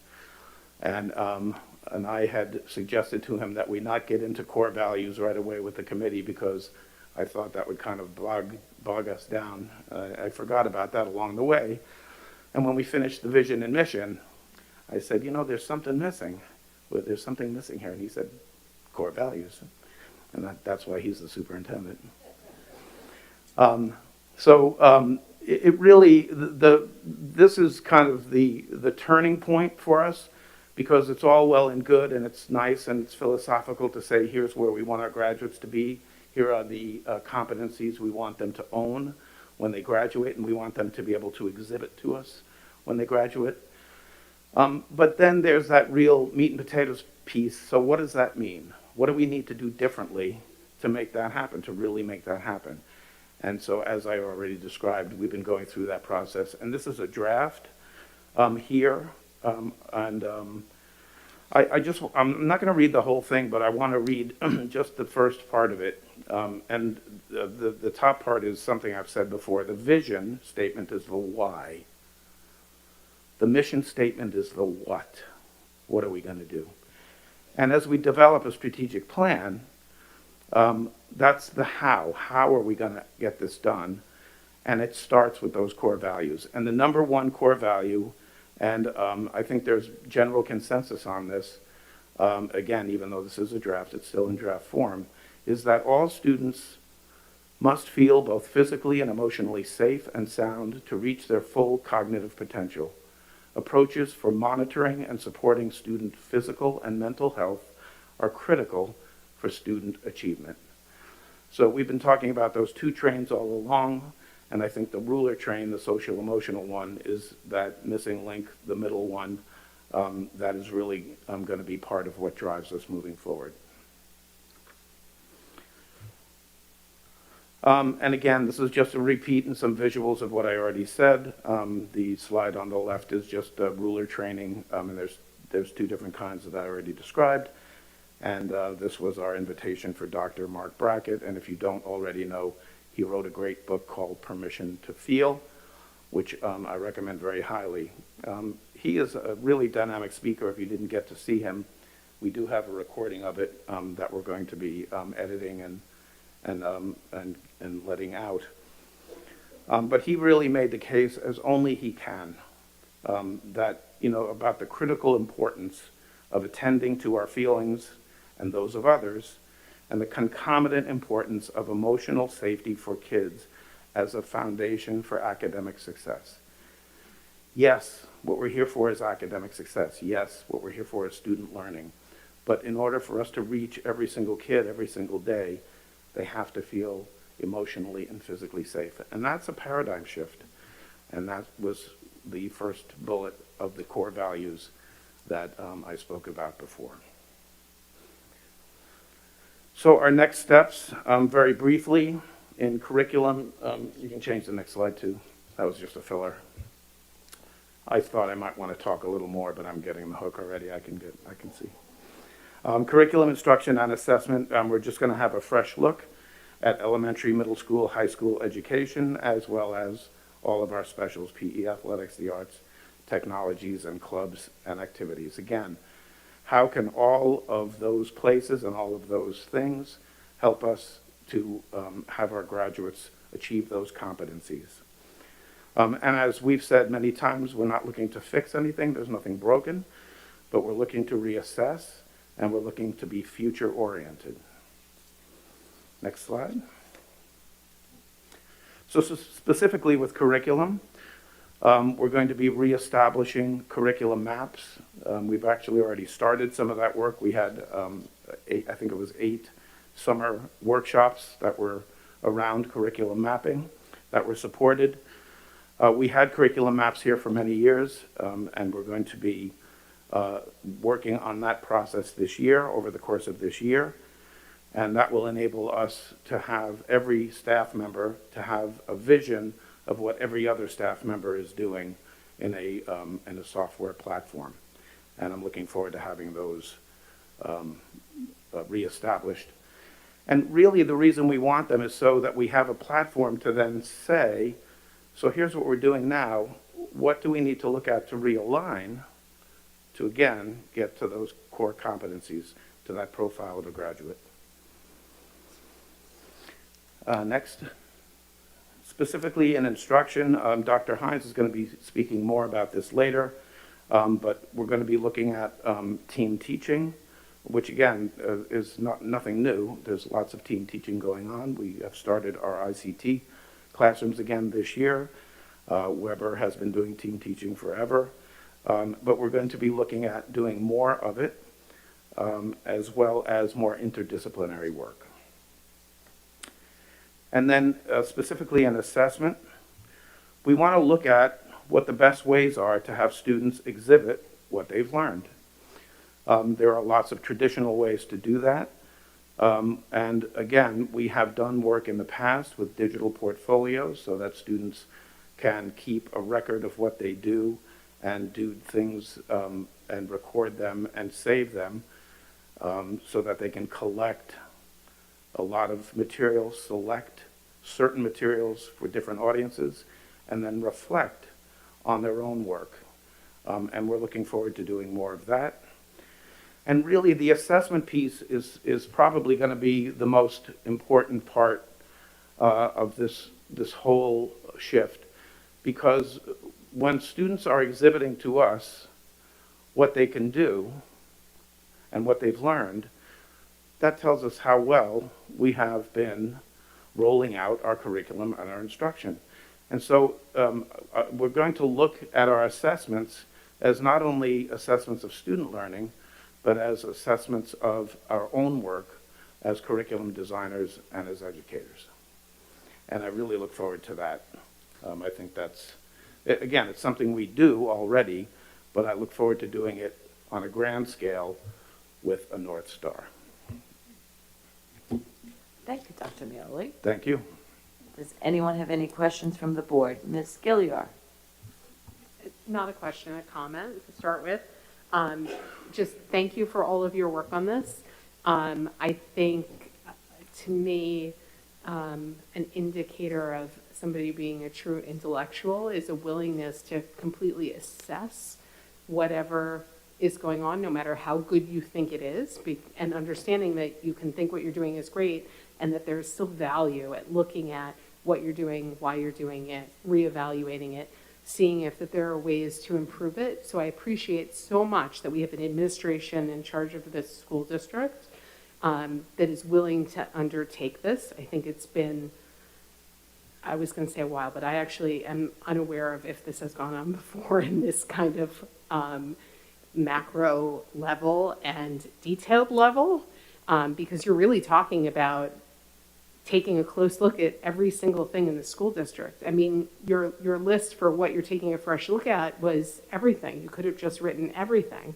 And I had suggested to him that we not get into core values right away with the committee because I thought that would kind of bog us down. I forgot about that along the way. And when we finished the vision and mission, I said, you know, there's something missing. There's something missing here. And he said, core values. And that's why he's the superintendent. It really, this is kind of the turning point for us, because it's all well and good and it's nice and it's philosophical to say, here's where we want our graduates to be. Here are the competencies we want them to own when they graduate, and we want them to be able to exhibit to us when they graduate. But then there's that real meat and potatoes piece. So what does that mean? What do we need to do differently to make that happen, to really make that happen? And so, as I already described, we've been going through that process. And this is a draft here. I'm not going to read the whole thing, but I want to read just the first part of it. And the top part is something I've said before. The vision statement is the why. The mission statement is the what. What are we going to do? And as we develop a strategic plan, that's the how. How are we going to get this done? And it starts with those core values. And the number one core value, and I think there's general consensus on this, again, even though this is a draft, it's still in draft form, is that all students must feel both physically and emotionally safe and sound to reach their full cognitive potential. Approaches for monitoring and supporting student physical and mental health are critical for student achievement. So we've been talking about those two trains all along, and I think the ruler train, the social emotional one, is that missing link, the middle one, that is really going to be part of what drives us moving forward. And again, this is just a repeat and some visuals of what I already said. The slide on the left is just ruler training, and there's two different kinds that I already described. And this was our invitation for Dr. Mark Brackett. And if you don't already know, he wrote a great book called Permission to Feel, which I recommend very highly. He is a really dynamic speaker. If you didn't get to see him, we do have a recording of it that we're going to be editing and letting out. But he really made the case, as only he can, that, about the critical importance of attending to our feelings and those of others, and the concomitant importance of emotional safety for kids as a foundation for academic success. Yes, what we're here for is academic success. Yes, what we're here for is student learning. But in order for us to reach every single kid every single day, they have to feel emotionally and physically safe. And that's a paradigm shift. And that was the first bullet of the core values that I spoke about before. So our next steps, very briefly, in curriculum, you can change the next slide too. That was just a filler. I thought I might want to talk a little more, but I'm getting the hook already. I can see. Curriculum, instruction, and assessment, we're just going to have a fresh look at elementary, middle school, high school education, as well as all of our specials, PE, athletics, the arts, technologies, and clubs and activities. Again, how can all of those places and all of those things help us to have our graduates achieve those competencies? And as we've said many times, we're not looking to fix anything. There's nothing broken, but we're looking to reassess, and we're looking to be future-oriented. Next slide. So specifically with curriculum, we're going to be reestablishing curriculum maps. We've actually already started some of that work. We had, I think it was 8 summer workshops that were around curriculum mapping that were supported. We had curriculum maps here for many years, and we're going to be working on that process this year, over the course of this year. And that will enable us to have every staff member to have a vision of what every other staff member is doing in a software platform. And I'm looking forward to having those reestablished. And really, the reason we want them is so that we have a platform to then say, so here's what we're doing now. What do we need to look at to realign to, again, get to those core competencies, to that profile of a graduate? Next. Specifically in instruction, Dr. Hines is going to be speaking more about this later, but we're going to be looking at team teaching, which again is nothing new. There's lots of team teaching going on. We have started our ICT classrooms again this year. Weber has been doing team teaching forever, but we're going to be looking at doing more of it, as well as more interdisciplinary work. And then specifically in assessment, we want to look at what the best ways are to have students exhibit what they've learned. There are lots of traditional ways to do that. And again, we have done work in the past with digital portfolios so that students can keep a record of what they do and do things and record them and save them so that they can collect a lot of materials, select certain materials for different audiences, and then reflect on their own work. And we're looking forward to doing more of that. And really, the assessment piece is probably going to be the most important part of this whole shift, because when students are exhibiting to us what they can do and what they've learned, that tells us how well we have been rolling out our curriculum and our instruction. And so we're going to look at our assessments as not only assessments of student learning, but as assessments of our own work as curriculum designers and as educators. And I really look forward to that. I think that's, again, it's something we do already, but I look forward to doing it on a grand scale with a North Star. Thank you, Dr. Mealy. Thank you. Does anyone have any questions from the board? Ms. Gilliar? Not a question, a comment to start with. Just thank you for all of your work on this. I think, to me, an indicator of somebody being a true intellectual is a willingness to completely assess whatever is going on, no matter how good you think it is, and understanding that you can think what you're doing is great, and that there's still value at looking at what you're doing, why you're doing it, reevaluating it, seeing if that there are ways to improve it. So I appreciate so much that we have an administration in charge of this school district that is willing to undertake this. I think it's been, I was going to say a while, but I actually am unaware of if this has gone on before in this kind of macro level and detailed level, because you're really talking about taking a close look at every single thing in the school district. I mean, your list for what you're taking a fresh look at was everything. You could have just written everything.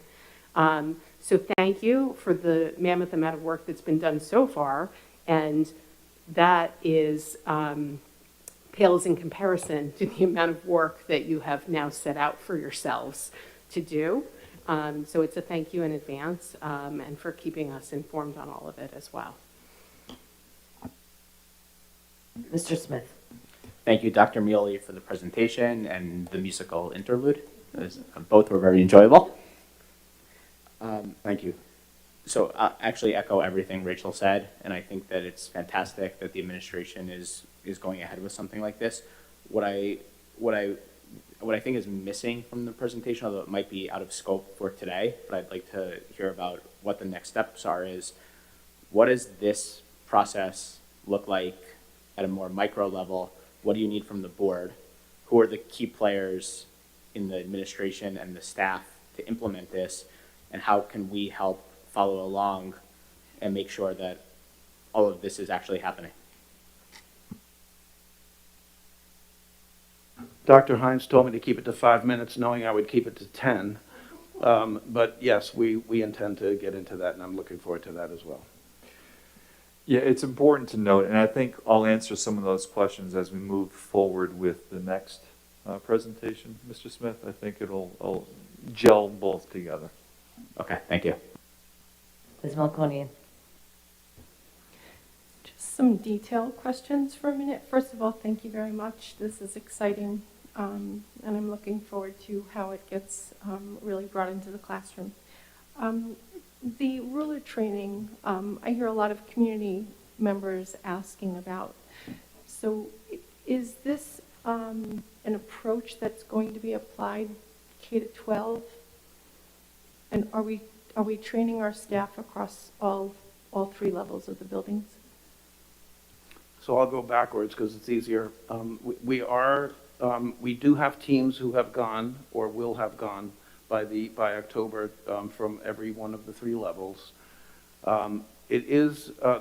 So thank you for the mammoth amount of work that's been done so far, and that is pales in comparison to the amount of work that you have now set out for yourselves to do. So it's a thank you in advance, and for keeping us informed on all of it as well. Mr. Smith? Thank you, Dr. Mealy, for the presentation and the musical interlude. Both were very enjoyable. Thank you. So I'll actually echo everything Rachel said, and I think that it's fantastic that the administration is going ahead with something like this. What I think is missing from the presentation, although it might be out of scope for today, but I'd like to hear about what the next steps are, is what does this process look like at a more micro level? What do you need from the board? Who are the key players in the administration and the staff to implement this? And how can we help follow along and make sure that all of this is actually happening? Dr. Hines told me to keep it to 5 minutes, knowing I would keep it to 10. But yes, we intend to get into that, and I'm looking forward to that as well. Yeah, it's important to note, and I think I'll answer some of those questions as we move forward with the next presentation, Mr. Smith. I think it'll gel both together. Okay, thank you. Ms. Melconian? Just some detailed questions for a minute. First of all, thank you very much. This is exciting, and I'm looking forward to how it gets really brought into the classroom. The ruler training, I hear a lot of community members asking about. So is this an approach that's going to be applied K to 12? And are we training our staff across all three levels of the buildings? So I'll go backwards because it's easier. We do have teams who have gone or will have gone by October from every one of the three levels. The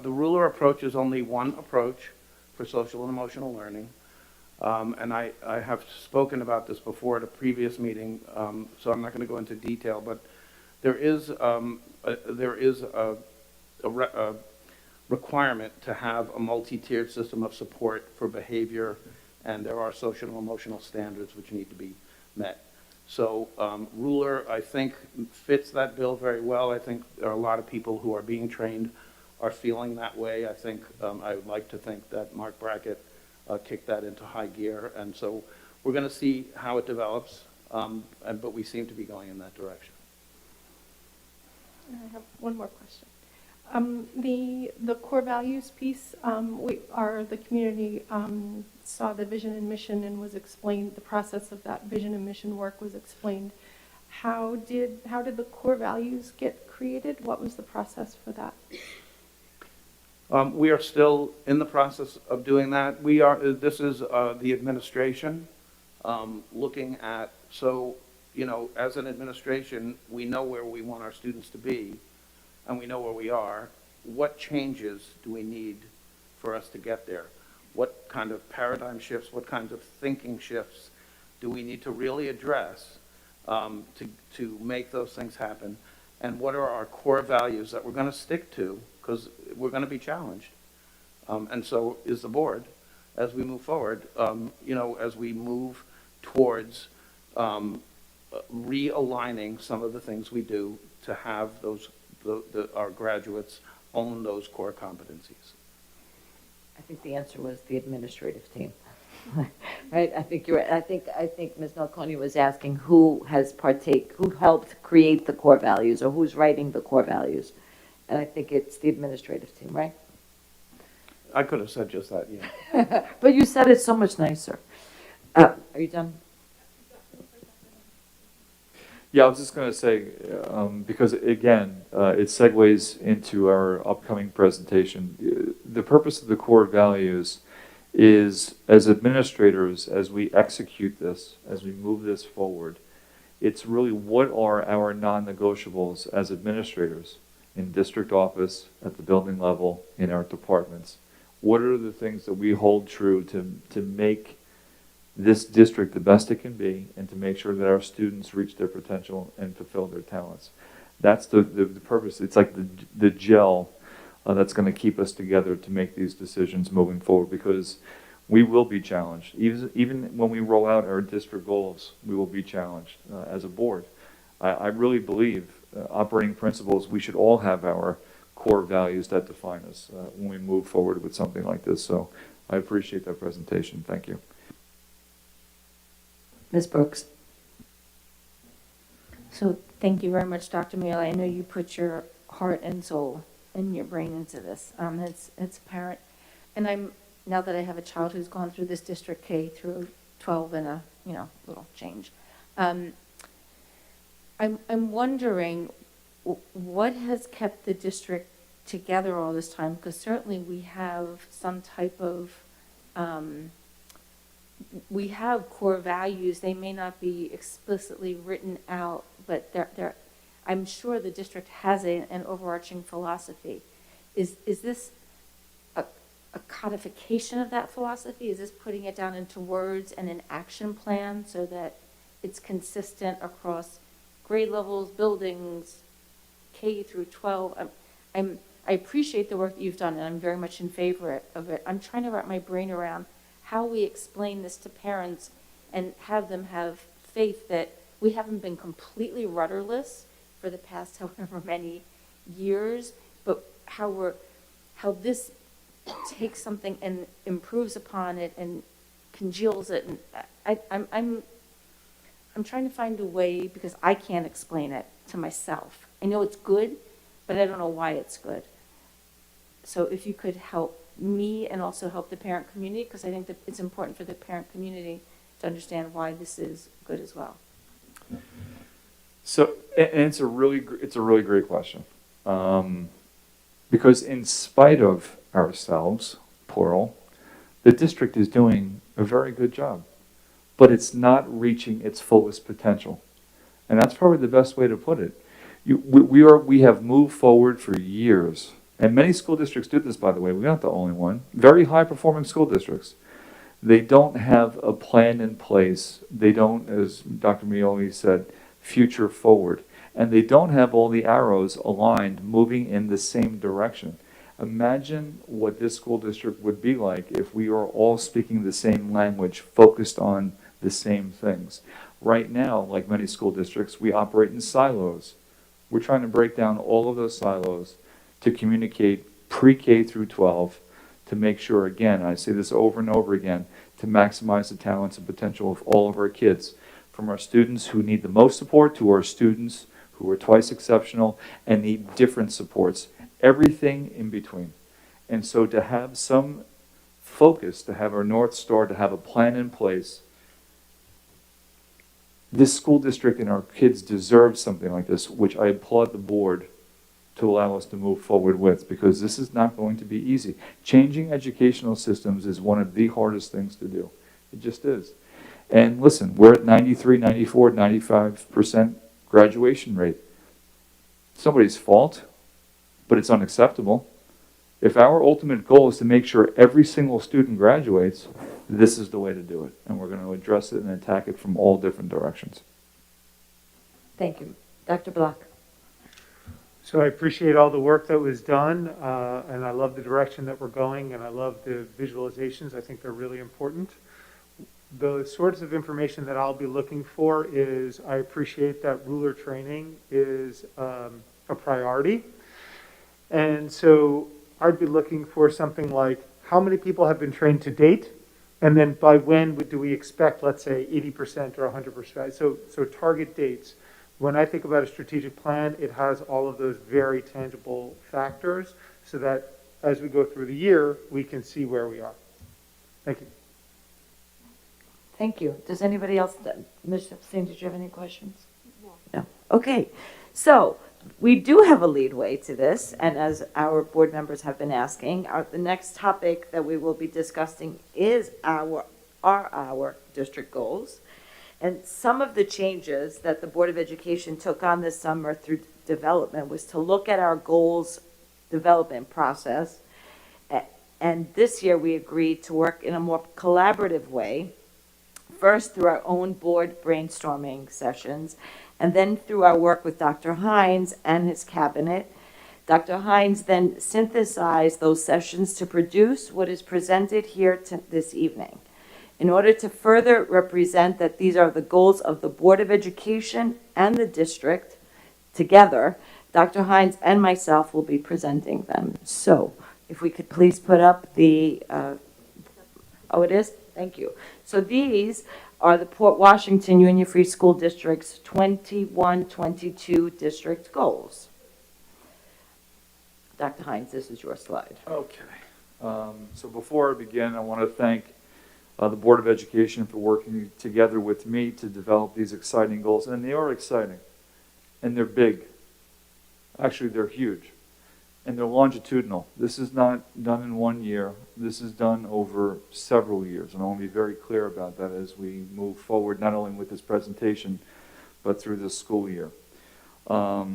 ruler approach is only one approach for social and emotional learning. And I have spoken about this before at a previous meeting, so I'm not going to go into detail, but there is a requirement to have a multi-tiered system of support for behavior, and there are social and emotional standards which need to be met. So ruler, I think, fits that bill very well. I think there are a lot of people who are being trained are feeling that way. I think I would like to think that Mark Brackett kicked that into high gear, and so we're going to see how it develops, but we seem to be going in that direction. I have one more question. The core values piece, the community saw the vision and mission and was explained, the process of that vision and mission work was explained. How did the core values get created? What was the process for that? We are still in the process of doing that. This is the administration looking at, so, you know, as an administration, we know where we want our students to be, and we know where we are. What changes do we need for us to get there? What kind of paradigm shifts, what kinds of thinking shifts do we need to really address to make those things happen? And what are our core values that we're going to stick to, because we're going to be challenged? And so is the board as we move forward, as we move towards realigning some of the things we do to have our graduates own those core competencies. I think the answer was the administrative team. Right? I think you're right. I think Ms. Melconian was asking who helped create the core values, or who's writing the core values. And I think it's the administrative team, right? I could have said just that, yeah. But you said it so much nicer. Are you done? Yeah, I was just going to say, because again, it segues into our upcoming presentation. The purpose of the core values is, as administrators, as we execute this, as we move this forward, it's really what are our non-negotiables as administrators in district office, at the building level, in our departments. What are the things that we hold true to make this district the best it can be, and to make sure that our students reach their potential and fulfill their talents? That's the purpose. It's like the gel that's going to keep us together to make these decisions moving forward, because we will be challenged. Even when we roll out our district goals, we will be challenged as a board. I really believe operating principles, we should all have our core values that define us when we move forward with something like this. So I appreciate that presentation. Thank you. Ms. Brooks. So thank you very much, Dr. Mealy. I know you put your heart and soul and your brain into this. It's apparent. And now that I have a child who's gone through this district K through 12 and a little change, I'm wondering what has kept the district together all this time, because certainly we have some type of we have core values. They may not be explicitly written out, but I'm sure the district has an overarching philosophy. Is this a codification of that philosophy? Is this putting it down into words and an action plan so that it's consistent across grade levels, buildings, K through 12? I appreciate the work that you've done, and I'm very much in favor of it. I'm trying to wrap my brain around how we explain this to parents and have them have faith that we haven't been completely rudderless for the past however many years, but how this takes something and improves upon it and congeals it. And I'm trying to find a way, because I can't explain it to myself. I know it's good, but I don't know why it's good. So if you could help me and also help the parent community, because I think that it's important for the parent community to understand why this is good as well. So, and it's a really great question. Because in spite of ourselves, plural, the district is doing a very good job, but it's not reaching its fullest potential. And that's probably the best way to put it. We have moved forward for years, and many school districts do this, by the way. We're not the only one. Very high-performing school districts. They don't have a plan in place. They don't, as Dr. Mioli said, future forward. And they don't have all the arrows aligned, moving in the same direction. Imagine what this school district would be like if we are all speaking the same language, focused on the same things. Right now, like many school districts, we operate in silos. We're trying to break down all of those silos to communicate pre-K through 12 to make sure, again, I say this over and over again, to maximize the talents and potential of all of our kids, from our students who need the most support to our students who are twice exceptional and need different supports, everything in between. And so to have some focus, to have our North Star, to have a plan in place, this school district and our kids deserve something like this, which I applaud the board to allow us to move forward with, because this is not going to be easy. Changing educational systems is one of the hardest things to do. It just is. And listen, we're at 93, 94, 95% graduation rate. Somebody's fault, but it's unacceptable. If our ultimate goal is to make sure every single student graduates, this is the way to do it. And we're going to address it and attack it from all different directions. Thank you. Dr. Block. So I appreciate all the work that was done, and I love the direction that we're going, and I love the visualizations. I think they're really important. The sorts of information that I'll be looking for is, I appreciate that ruler training is a priority. And so I'd be looking for something like, how many people have been trained to date? And then by when do we expect, let's say, 80% or 100%? So target dates. When I think about a strategic plan, it has all of those very tangible factors so that as we go through the year, we can see where we are. Thank you. Thank you. Does anybody else, Ms. Epstein, did you have any questions? No. Okay. So we do have a leadway to this, and as our board members have been asking, the next topic that we will be discussing is our district goals. And some of the changes that the Board of Education took on this summer through development was to look at our goals development process. And this year we agreed to work in a more collaborative way, first through our own board brainstorming sessions, and then through our work with Dr. Hines and his cabinet. Dr. Hines then synthesized those sessions to produce what is presented here this evening. In order to further represent that these are the goals of the Board of Education and the district together, Dr. Hines and myself will be presenting them. So if we could please put up the, oh, it is? Thank you. So these are the Port Washington Union Free School District's 21-22 district goals. Dr. Hines, this is your slide. Okay. So before I begin, I want to thank the Board of Education for working together with me to develop these exciting goals. And they are exciting. And they're big. Actually, they're huge. And they're longitudinal. This is not done in 1 year. This is done over several years. And I want to be very clear about that as we move forward, not only with this presentation, but through this school year. What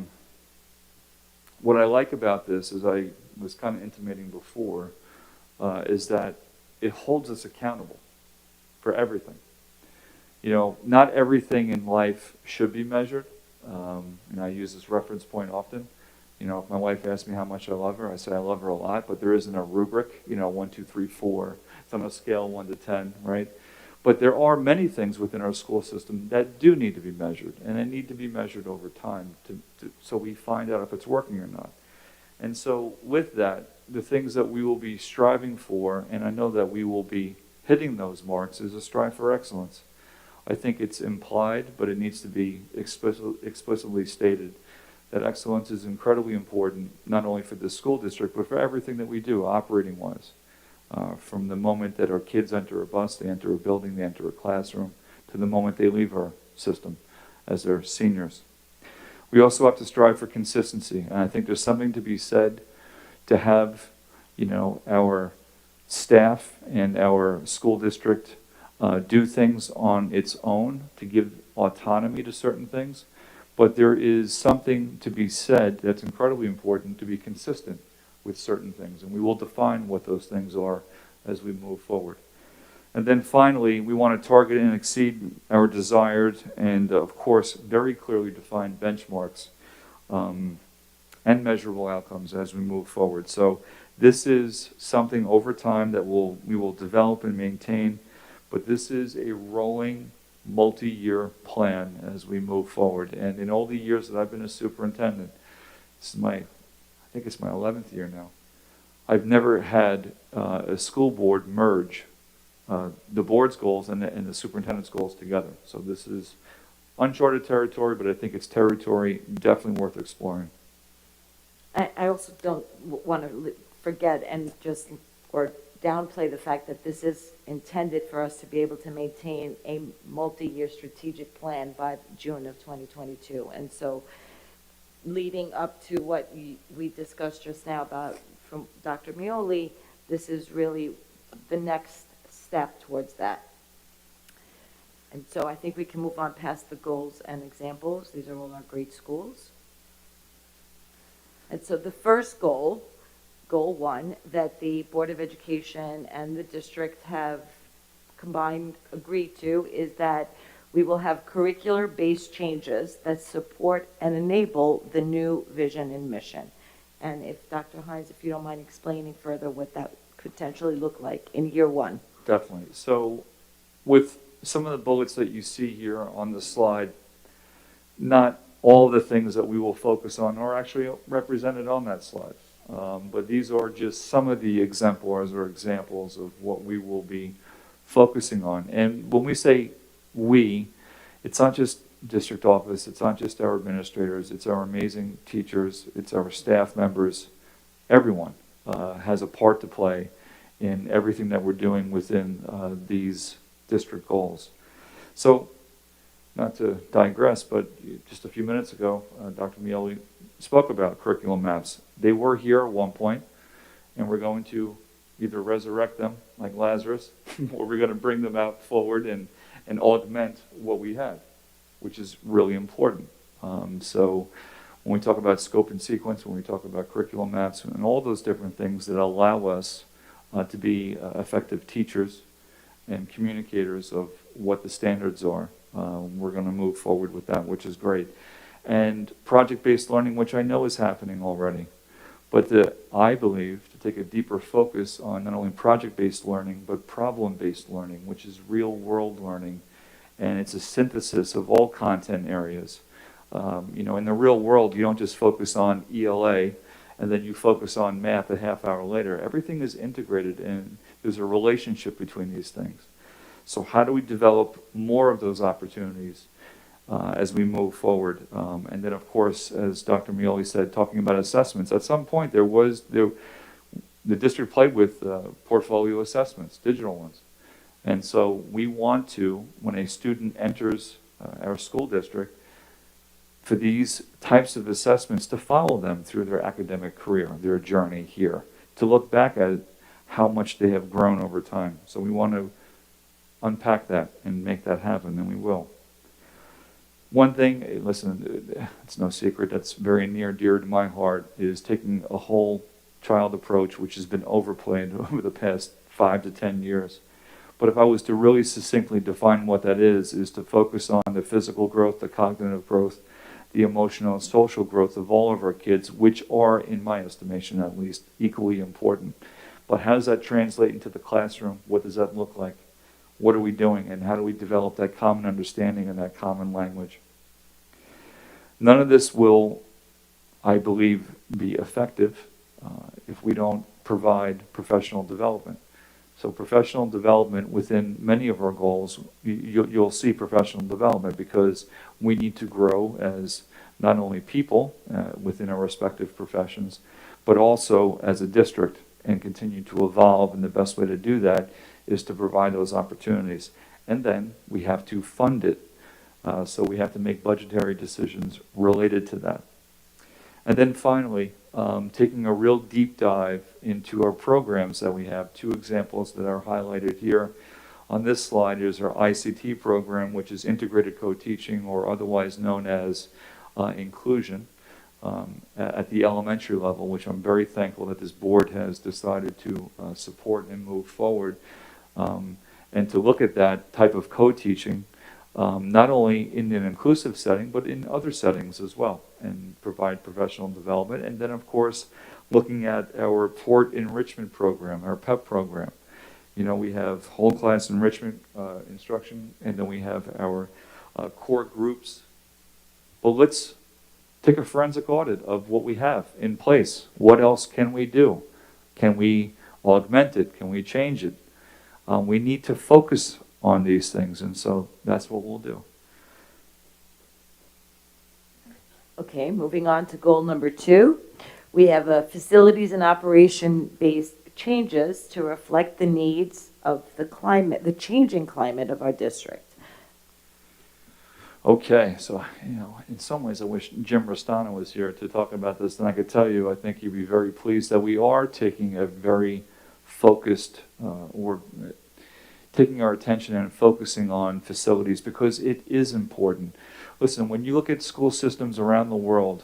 I like about this, as I was kind of intimating before, is that it holds us accountable for everything. You know, not everything in life should be measured. And I use this reference point often. You know, if my wife asks me how much I love her, I say I love her a lot, but there isn't a rubric, 1, 2, 3, 4. It's on a scale 1 to 10, right? But there are many things within our school system that do need to be measured, and they need to be measured over time so we find out if it's working or not. And so with that, the things that we will be striving for, and I know that we will be hitting those marks, is a strive for excellence. I think it's implied, but it needs to be explicitly stated that excellence is incredibly important, not only for the school district, but for everything that we do, operating-wise. From the moment that our kids enter a bus, they enter a building, they enter a classroom, to the moment they leave our system as they're seniors. We also have to strive for consistency, and I think there's something to be said to have, our staff and our school district do things on its own to give autonomy to certain things, but there is something to be said that's incredibly important to be consistent with certain things, and we will define what those things are as we move forward. And then finally, we want to target and exceed our desired and, of course, very clearly defined benchmarks and measurable outcomes as we move forward. So this is something over time that we will develop and maintain, but this is a rolling multi-year plan as we move forward. And in all the years that I've been a superintendent, this is I think it's my 11th year now, I've never had a school board merge the board's goals and the superintendent's goals together. So this is uncharted territory, but I think it's territory definitely worth exploring. I also don't want to forget or downplay the fact that this is intended for us to be able to maintain a multi-year strategic plan by June of 2022. And so leading up to what we discussed just now from Dr. Mioli, this is really the next step towards that. And so I think we can move on past the goals and examples. These are all our great schools. And so the first goal 1, that the Board of Education and the district have combined agreed to is that we will have curricular-based changes that support and enable the new vision and mission. And if Dr. Hines, if you don't mind explaining further what that could potentially look like in year 1. Definitely. So with some of the bullets that you see here on the slide, not all the things that we will focus on are actually represented on that slide. But these are just some of the exemplars or examples of what we will be focusing on. And when we say we, it's not just district office, it's not just our administrators, it's our amazing teachers, it's our staff members. Everyone has a part to play in everything that we're doing within these district goals. So, not to digress, but just a few minutes ago, Dr. Mioli spoke about curriculum maps. They were here at one point, and we're going to either resurrect them like Lazarus, or we're going to bring them out forward and augment what we had, which is really important. So when we talk about scope and sequence, when we talk about curriculum maps, and all those different things that allow us to be effective teachers and communicators of what the standards are, we're going to move forward with that, which is great. And project-based learning, which I know is happening already, but I believe to take a deeper focus on not only project-based learning, but problem-based learning, which is real-world learning, and it's a synthesis of all content areas. In the real world, you don't just focus on ELA, and then you focus on math a half hour later. Everything is integrated, and there's a relationship between these things. So how do we develop more of those opportunities as we move forward? And then, of course, as Dr. Mioli said, talking about assessments, at some point the district played with portfolio assessments, digital ones. And so we want to, when a student enters our school district, for these types of assessments to follow them through their academic career, their journey here, to look back at how much they have grown over time. So we want to unpack that and make that happen, and we will. One thing, listen, it's no secret, that's very near and dear to my heart, is taking a whole child approach, which has been overplayed over the past 5 to 10 years. But if I was to really succinctly define what that is to focus on the physical growth, the cognitive growth, the emotional and social growth of all of our kids, which are, in my estimation at least, equally important. But how does that translate into the classroom? What does that look like? what are we doing, and how do we develop that common understanding and that common language. None of this will, I believe, be effective if we don't provide professional development. So professional development within many of our goals, you'll see professional development because we need to grow as not only people within our respective professions, but also as a district and continue to evolve. And the best way to do that is to provide those opportunities. And then we have to fund it. So we have to make budgetary decisions related to that. And then finally, taking a real deep dive into our programs that we have. Two examples that are highlighted here on this slide is our ICT program, which is integrated co-teaching, or otherwise known as inclusion, at the elementary level, which I'm very thankful that this board has decided to support and move forward, and to look at that type of co-teaching, not only in an inclusive setting, but in other settings as well, and provide professional development. And then, of course, looking at our report enrichment program, our PEP program. You know, we have whole class enrichment instruction, and then we have our core groups. But let's take a forensic audit of what we have in place. What else can we do? Can we augment it? Can we change it? We need to focus on these things, and so that's what we'll do. Okay, moving on to goal number 2. We have a facilities and operation-based changes to reflect the needs of the climate, the changing climate of our district. Okay, so, you know, in some ways I wish Jim Rastano was here to talk about this, and I could tell you, I think he'd be very pleased that we are taking a very focused, we're taking our attention and focusing on facilities because it is important. Listen, when you look at school systems around the world,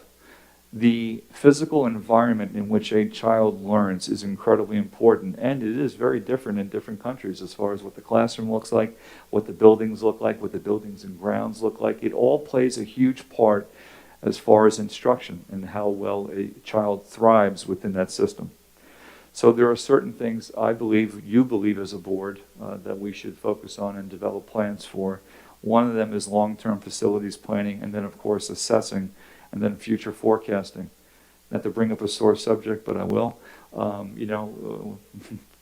the physical environment in which a child learns is incredibly important, and it is very different in different countries as far as what the classroom looks like, what the buildings look like, what the buildings and grounds look like. It all plays a huge part as far as instruction and how well a child thrives within that system. So there are certain things I believe, you believe as a board, that we should focus on and develop plans for. One of them is long-term facilities planning, and then of course assessing, and then future forecasting. Not to bring up a sore subject, but I will. You know,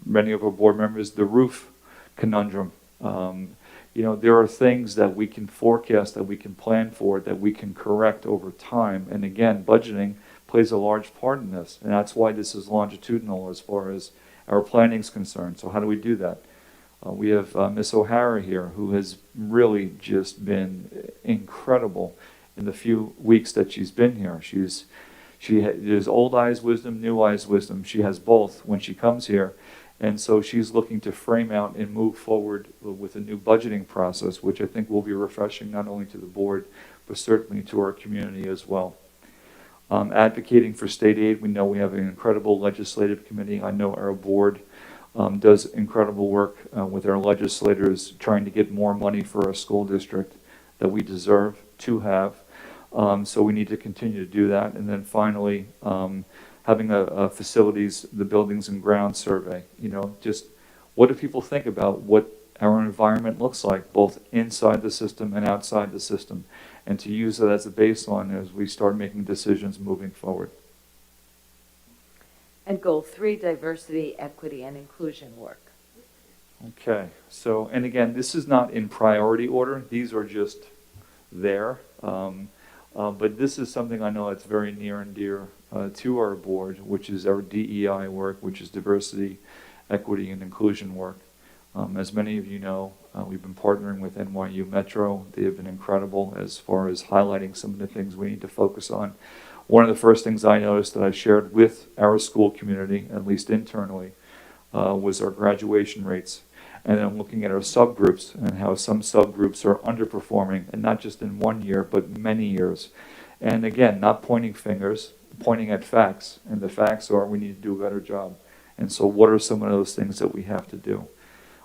many of our board members, the roof conundrum. You know, there are things that we can forecast, that we can plan for, that we can correct over time. And again, budgeting plays a large part in this. And that's why this is longitudinal as far as our planning is concerned. So how do we do that? We have Miss O'Hara here, who has really just been incredible in the few weeks that she's been here. There's old eyes wisdom, new eyes wisdom. She has both when she comes here. And so she's looking to frame out and move forward with a new budgeting process, which I think will be refreshing not only to the board, but certainly to our community as well. Advocating for state aid, we know we have an incredible legislative committee. I know our board does incredible work with our legislators trying to get more money for our school district that we deserve to have. So we need to continue to do that. And then finally, having a facilities, the buildings and grounds survey. You know, just what do people think about what our environment looks like, both inside the system and outside the system, and to use that as a baseline as we start making decisions moving forward. And goal 3, diversity, equity, and inclusion work. Okay, so, and again, this is not in priority order. These are just there. But this is something I know that's very near and dear to our board, which is our DEI work, which is diversity, equity, and inclusion work. As many of you know, we've been partnering with NYU Metro. They have been incredible as far as highlighting some of the things we need to focus on. One of the first things I noticed that I shared with our school community, at least internally, was our graduation rates. And then looking at our subgroups and how some subgroups are underperforming, and not just in one year, but many years. And again, not pointing fingers, pointing at facts. And the facts are we need to do a better job. And so what are some of those things that we have to do?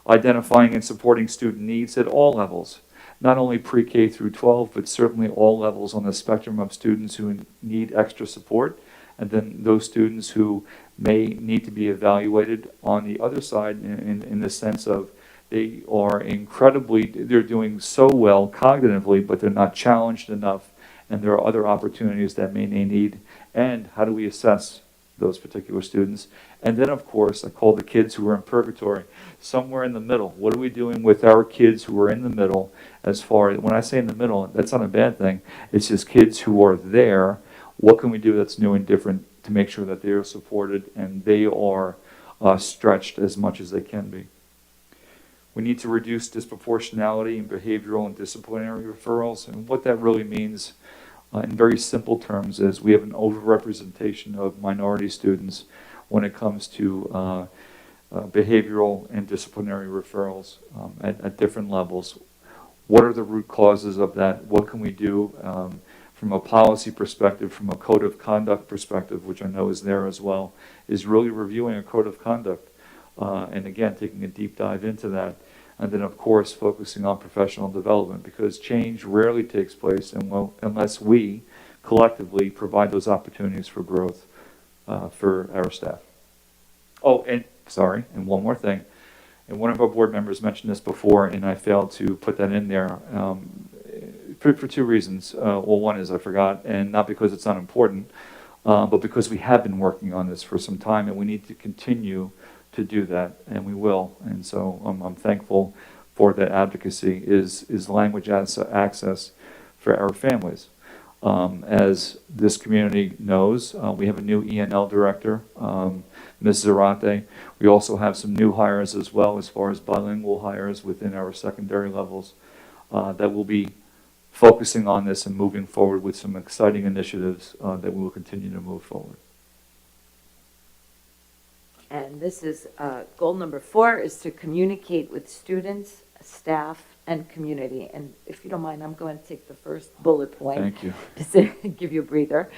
Identifying and supporting student needs at all levels, not only pre-K through 12, but certainly all levels on the spectrum of students who need extra support, and then those students who may need to be evaluated on the other side in the sense of They are they're doing so well cognitively, but they're not challenged enough, and there are other opportunities that they need. And how do we assess those particular students? And then, of course, I call the kids who are in purgatory, somewhere in the middle. What are we doing with our kids who are in the middle? As far as, when I say in the middle, that's not a bad thing. It's just kids who are there. What can we do that's new and different to make sure that they are supported and they are stretched as much as they can be? We need to reduce disproportionality in behavioral and disciplinary referrals. And what that really means, in very simple terms, is we have an overrepresentation of minority students when it comes to behavioral and disciplinary referrals at different levels. What are the root causes of that? What can we do from a policy perspective, from a code of conduct perspective, which I know is there as well, is really reviewing a code of conduct. And again, taking a deep dive into that. And then, of course, focusing on professional development, because change rarely takes place unless we collectively provide those opportunities for growth for our staff. Oh, and sorry, and one more thing. And one of our board members mentioned this before, and I failed to put that in there for two reasons. Well, one is I forgot, and not because it's not important, but because we have been working on this for some time, and we need to continue to do that, and we will. And so I'm thankful for that advocacy, is language access for our families. As this community knows, we have a new ENL director, Ms. Zarate. We also have some new hires as well, as far as bilingual hires within our secondary levels, that will be focusing on this and moving forward with some exciting initiatives that we will continue to move forward. And this is, goal number 4 is to communicate with students, staff, and community. And if you don't mind, I'm going to take the first bullet point. Thank you. Just to give you a breather.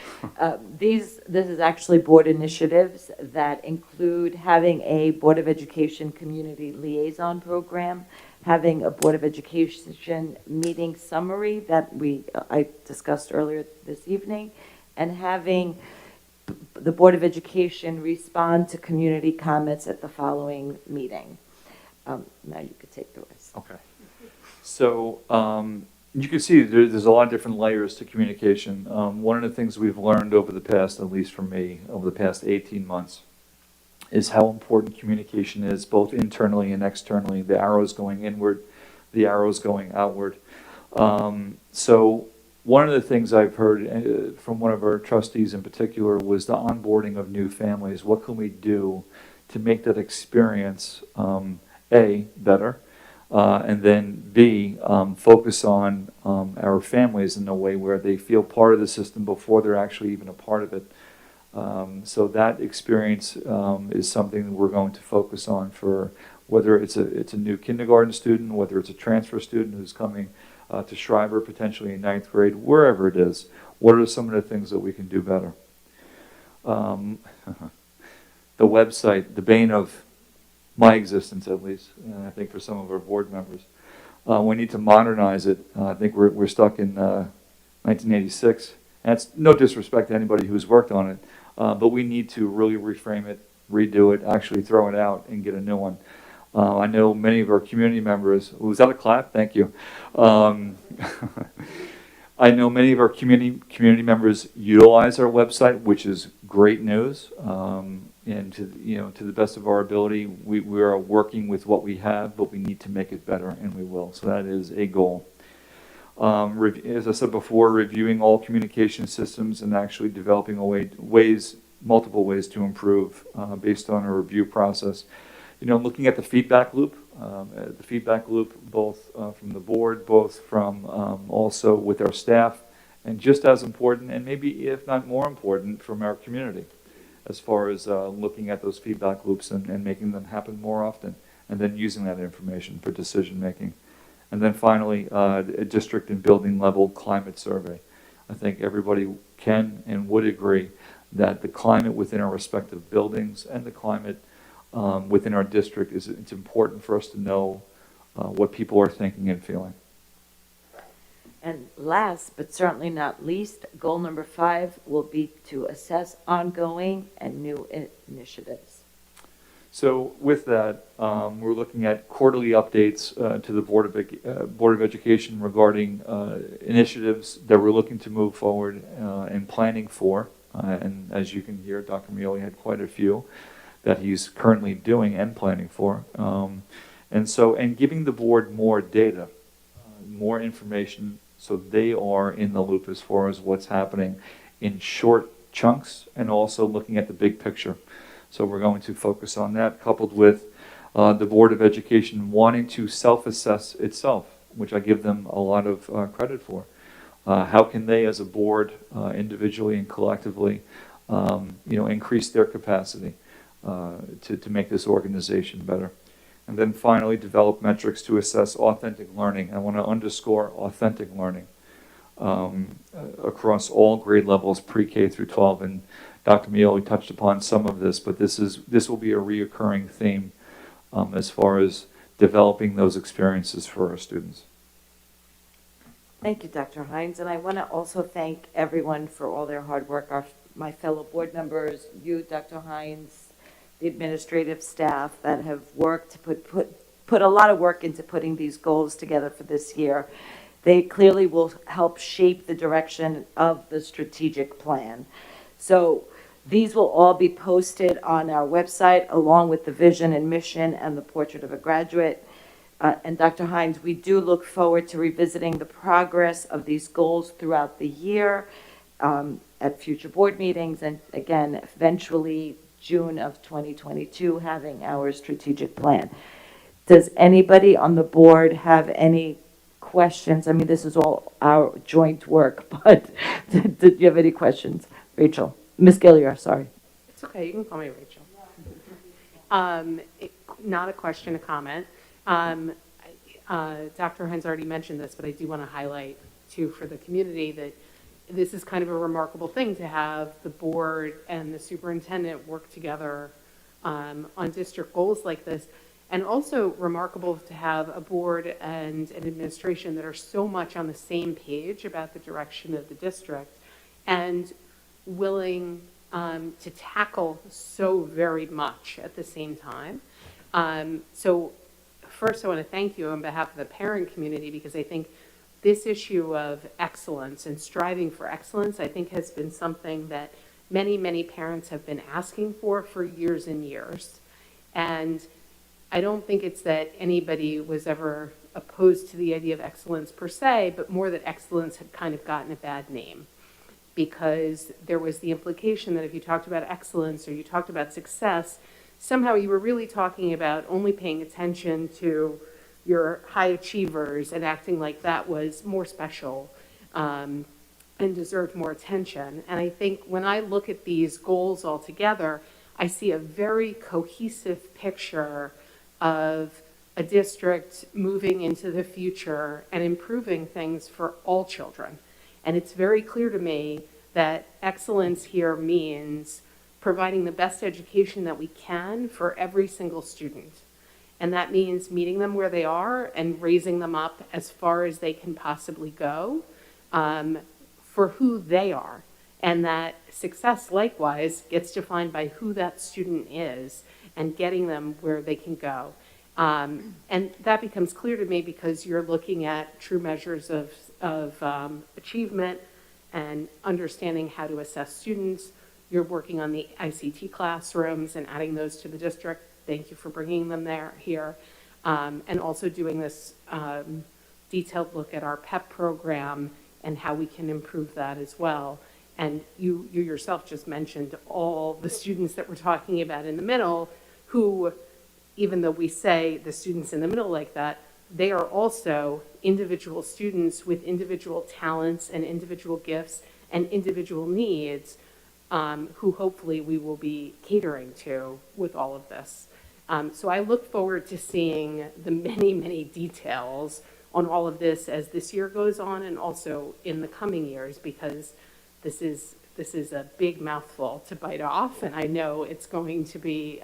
This is actually board initiatives that include having a Board of Education community liaison program, having a Board of Education meeting summary that I discussed earlier this evening, and having the Board of Education respond to community comments at the following meeting. Now you could take the rest. Okay. So you can see there's a lot of different layers to communication. One of the things we've learned over the past, at least for me, over the past 18 months, is how important communication is, both internally and externally. The arrows going inward, the arrows going outward. So one of the things I've heard from one of our trustees in particular was the onboarding of new families. What can we do to make that experience, A, better, and then B, focus on our families in a way where they feel part of the system before they're actually even a part of it. So that experience is something that we're going to focus on for whether it's a new kindergarten student, whether it's a transfer student who's coming to Schreiber potentially in 9th grade, wherever it is. What are some of the things that we can do better? The website, the bane of my existence at least, and I think for some of our board members. We need to modernize it. I think we're stuck in 1986. And it's no disrespect to anybody who's worked on it, but we need to really reframe it, redo it, actually throw it out and get a new one. I know many of our community members, was that a clap? Thank you. I know many of our community members utilize our website, which is great news. And to the best of our ability, we are working with what we have, but we need to make it better, and we will. So that is a goal. As I said before, reviewing all communication systems and actually developing multiple ways to improve based on a review process. Looking at the feedback loop, both from the board, both from also with our staff, and just as important, and maybe if not more important, from our community, as far as looking at those feedback loops and making them happen more often, and then using that information for decision making. And then finally, a district and building level climate survey. I think everybody can and would agree that the climate within our respective buildings and the climate within our district it's important for us to know what people are thinking and feeling. And last, but certainly not least, goal number 5 will be to assess ongoing and new initiatives. So with that, we're looking at quarterly updates to the Board of Education regarding initiatives that we're looking to move forward and planning for. And as you can hear, Dr. Mealy had quite a few that he's currently doing and planning for. And giving the board more data, more information, so they are in the loop as far as what's happening in short chunks and also looking at the big picture. So we're going to focus on that, coupled with the Board of Education wanting to self-assess itself, which I give them a lot of credit for. How can they, as a board, individually and collectively, increase their capacity to make this organization better? And then finally, develop metrics to assess authentic learning. I want to underscore authentic learning across all grade levels, pre-K through 12. And Dr. Mealy touched upon some of this, but this will be a reoccurring theme as far as developing those experiences for our students. Thank you, Dr. Hines, and I want to also thank everyone for all their hard work, my fellow board members, you, Dr. Hines, the administrative staff that have worked to put a lot of work into putting these goals together for this year. They clearly will help shape the direction of the strategic plan. So these will all be posted on our website along with the vision and mission and the portrait of a graduate. And Dr. Hines, we do look forward to revisiting the progress of these goals throughout the year at future board meetings, and again, eventually June of 2022, having our strategic plan. Does anybody on the board have any questions? I mean, this is all our joint work, but did you have any questions? Rachel, Ms. Gilliar, sorry. It's okay, you can call me Rachel. Not a question, a comment. Dr. Hines already mentioned this, but I do want to highlight too for the community that this is kind of a remarkable thing to have the board and the superintendent work together on district goals like this, and also remarkable to have a board and an administration that are so much on the same page about the direction of the district and willing to tackle so very much at the same time. So first, I want to thank you on behalf of the parent community, because I think this issue of excellence and striving for excellence, I think, has been something that many, many parents have been asking for years and years. And I don't think it's that anybody was ever opposed to the idea of excellence per se, but more that excellence had kind of gotten a bad name, because there was the implication that if you talked about excellence or you talked about success, somehow you were really talking about only paying attention to your high achievers and acting like that was more special and deserved more attention. And I think when I look at these goals all together, I see a very cohesive picture of a district moving into the future and improving things for all children. And it's very clear to me that excellence here means providing the best education that we can for every single student. And that means meeting them where they are and raising them up as far as they can possibly go for who they are. And that success, likewise, gets defined by who that student is and getting them where they can go. And that becomes clear to me because you're looking at true measures of achievement and understanding how to assess students. You're working on the ICT classrooms and adding those to the district. Thank you for bringing them here. And also doing this detailed look at our PEP program and how we can improve that as well. And you yourself just mentioned all the students that we're talking about in the middle who, even though we say the students in the middle like that, they are also individual students with individual talents and individual gifts and individual needs who hopefully we will be catering to with all of this. So I look forward to seeing the many, many details on all of this as this year goes on and also in the coming years, because this is a big mouthful to bite off, and I know it's going to be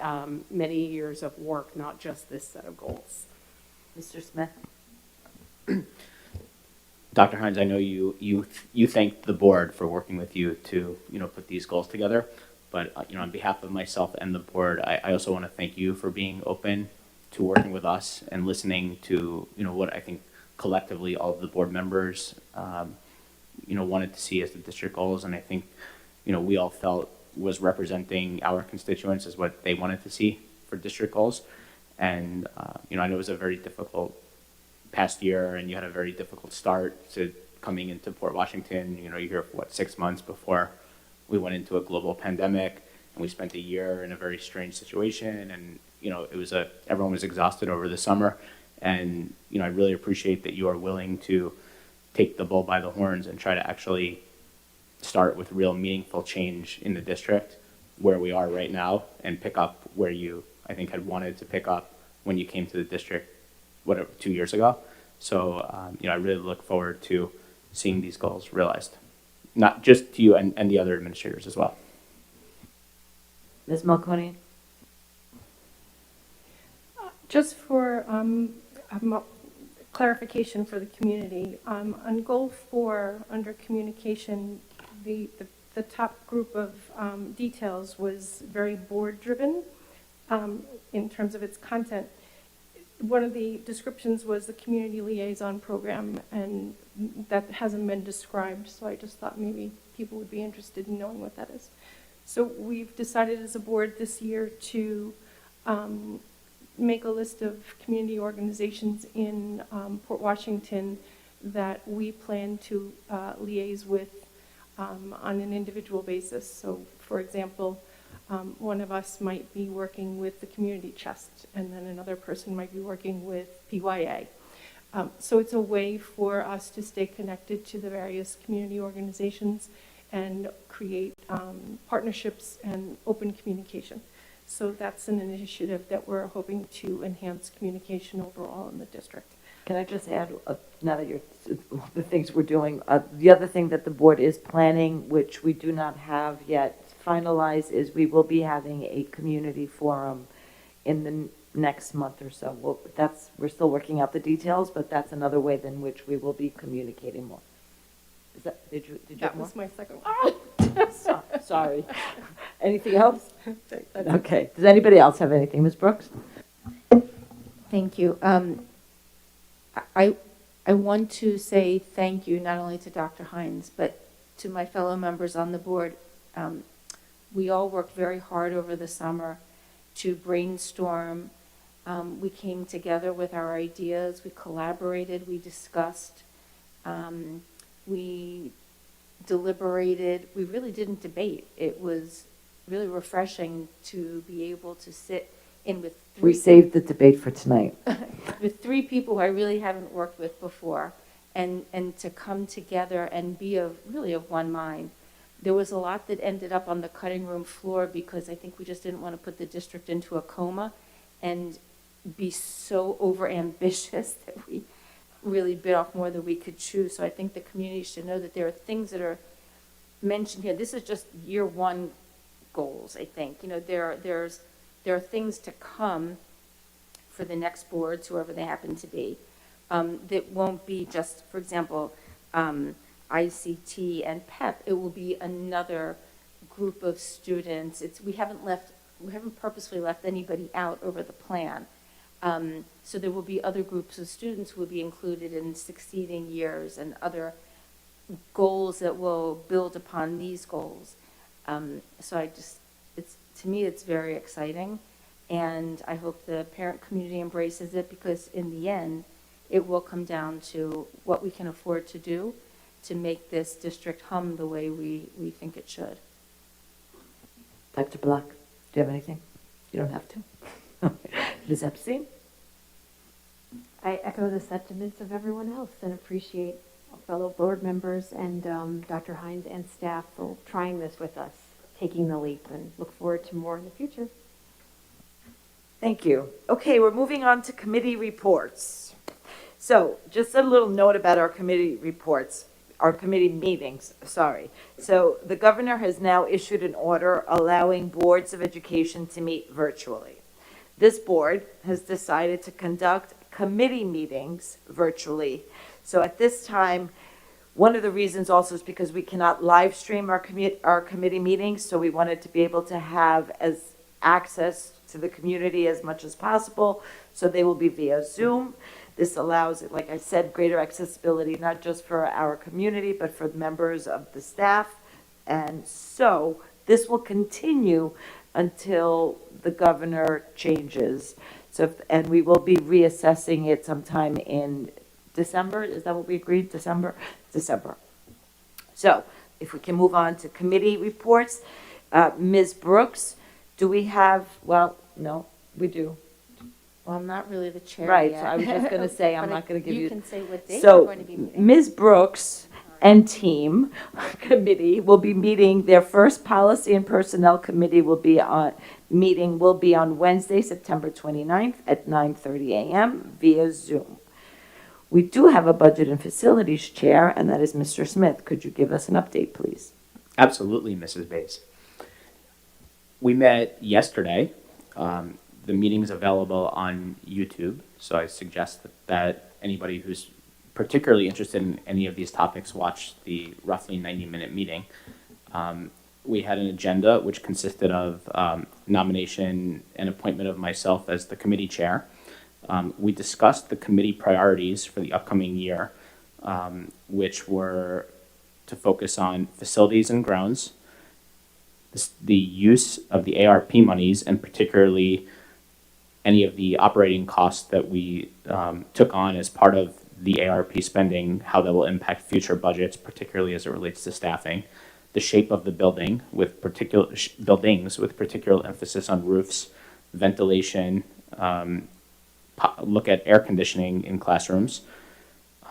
many years of work, not just this set of goals. Mr. Smith? Dr. Hines, I know you thanked the board for working with you to put these goals together. But, on behalf of myself and the board, I also want to thank you for being open to working with us and listening to, what I think collectively all of the board members, wanted to see as the district goals. And I think, we all felt was representing our constituents as what they wanted to see for district goals. And, I know it was a very difficult past year, and you had a very difficult start to coming into Port Washington. You're here for 6 months before we went into a global pandemic, and we spent a year in a very strange situation. And, it was everyone was exhausted over the summer. And, I really appreciate that you are willing to take the bull by the horns and try to actually start with real meaningful change in the district where we are right now, and pick up where you, I think, had wanted to pick up when you came to the district, 2 years ago. So, I really look forward to seeing these goals realized, not just to you and the other administrators as well. Ms. Melconian? Just for clarification for the community, on goal 4, under communication, the top group of details was very board-driven in terms of its content. One of the descriptions was the community liaison program, and that hasn't been described, so I just thought maybe people would be interested in knowing what that is. So we've decided as a board this year to make a list of community organizations in Port Washington that we plan to liaise with on an individual basis. So, for example, one of us might be working with the Community Chest, and then another person might be working with PYA. So it's a way for us to stay connected to the various community organizations and create partnerships and open communication. So that's an initiative that we're hoping to enhance communication overall in the district. Can I just add, now that you're, the things we're doing, the other thing that the board is planning, which we do not have yet finalized, is we will be having a community forum in the next month or so. We're still working out the details, but that's another way in which we will be communicating more. Is that, did you have That more? was my second one. Sorry. Anything else? Okay. Does anybody else have anything? Ms. Brooks? Thank you. I want to say thank you not only to Dr. Hines, but to my fellow members on the board. We all worked very hard over the summer to brainstorm. We came together with our ideas. We collaborated. We discussed. We deliberated. We really didn't debate. It was really refreshing to be able to sit in with We saved the debate for tonight. with 3 people who I really haven't worked with before, and to come together and be really of one mind. There was a lot that ended up on the cutting room floor because I think we just didn't want to put the district into a coma and be so overambitious that we really bit off more than we could chew. So I think the community should know that there are things that are mentioned here. This is just year 1 goals, I think. There are things to come for the next boards, whoever they happen to be, that won't be just, for example, ICT and PEP. It will be another group of students. We haven't purposefully left anybody out over the plan. So there will be other groups of students who will be included in succeeding years and other goals that will build upon these goals. So to me, it's very exciting, and I hope the parent community embraces it, because in the end, it will come down to what we can afford to do to make this district hum the way we think it should. Dr. Block, do you have anything? You don't have to. Ms. Epstein? I echo the sentiments of everyone else and appreciate fellow board members and Dr. Hines and staff for trying this with us, taking the leap, and look forward to more in the future. Thank you. Okay, we're moving on to committee reports. So just a little note about our committee reports, our committee meetings, sorry. So the governor has now issued an order allowing boards of education to meet virtually. This board has decided to conduct committee meetings virtually. So at this time, One of the reasons also is because we cannot live stream our committee meetings, so we wanted to be able to have as access to the community as much as possible, so they will be via Zoom. This allows, like I said, greater accessibility, not just for our community, but for members of the staff. And so this will continue until the governor changes. So, and we will be reassessing it sometime in December. Is that what we agreed? December? December. So if we can move on to committee reports. Ms. Brooks, do we have, well, no, we do. Well, I'm not really the chair Right, yet. so I was just going to say, I'm But not going to give you. You can say what date you're So, going to be meeting. Ms. Brooks and team committee will be meeting, their first policy and personnel committee will be on Wednesday, September 29th at 9:30 a.m. via Zoom. We do have a budget and facilities chair, and that is Mr. Smith. Could you give us an update, please? Absolutely, Mrs. Bays. We met yesterday. The meeting's available on YouTube, so I suggest that anybody who's particularly interested in any of these topics watch the roughly 90-minute meeting. We had an agenda which consisted of nomination and appointment of myself as the committee chair. We discussed the committee priorities for the upcoming year, which were to focus on facilities and grounds, the use of the ARP monies, and particularly any of the operating costs that we took on as part of the ARP spending, how that will impact future budgets, particularly as it relates to staffing, the shape of the building with buildings with particular emphasis on roofs, ventilation, look at air conditioning in classrooms,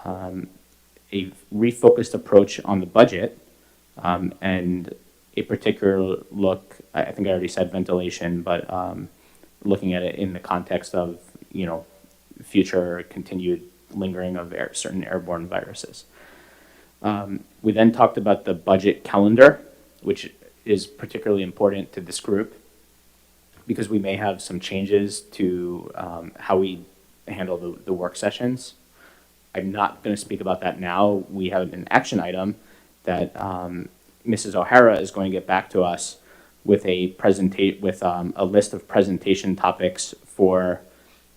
a refocused approach on the budget, and a particular look, I think I already said ventilation, but looking at it in the context of, future continued lingering of certain airborne viruses. We then talked about the budget calendar, which is particularly important to this group because we may have some changes to how we handle the work sessions. I'm not going to speak about that now. We have an action item that Mrs. O'Hara is going to get back to us with a list of presentation topics for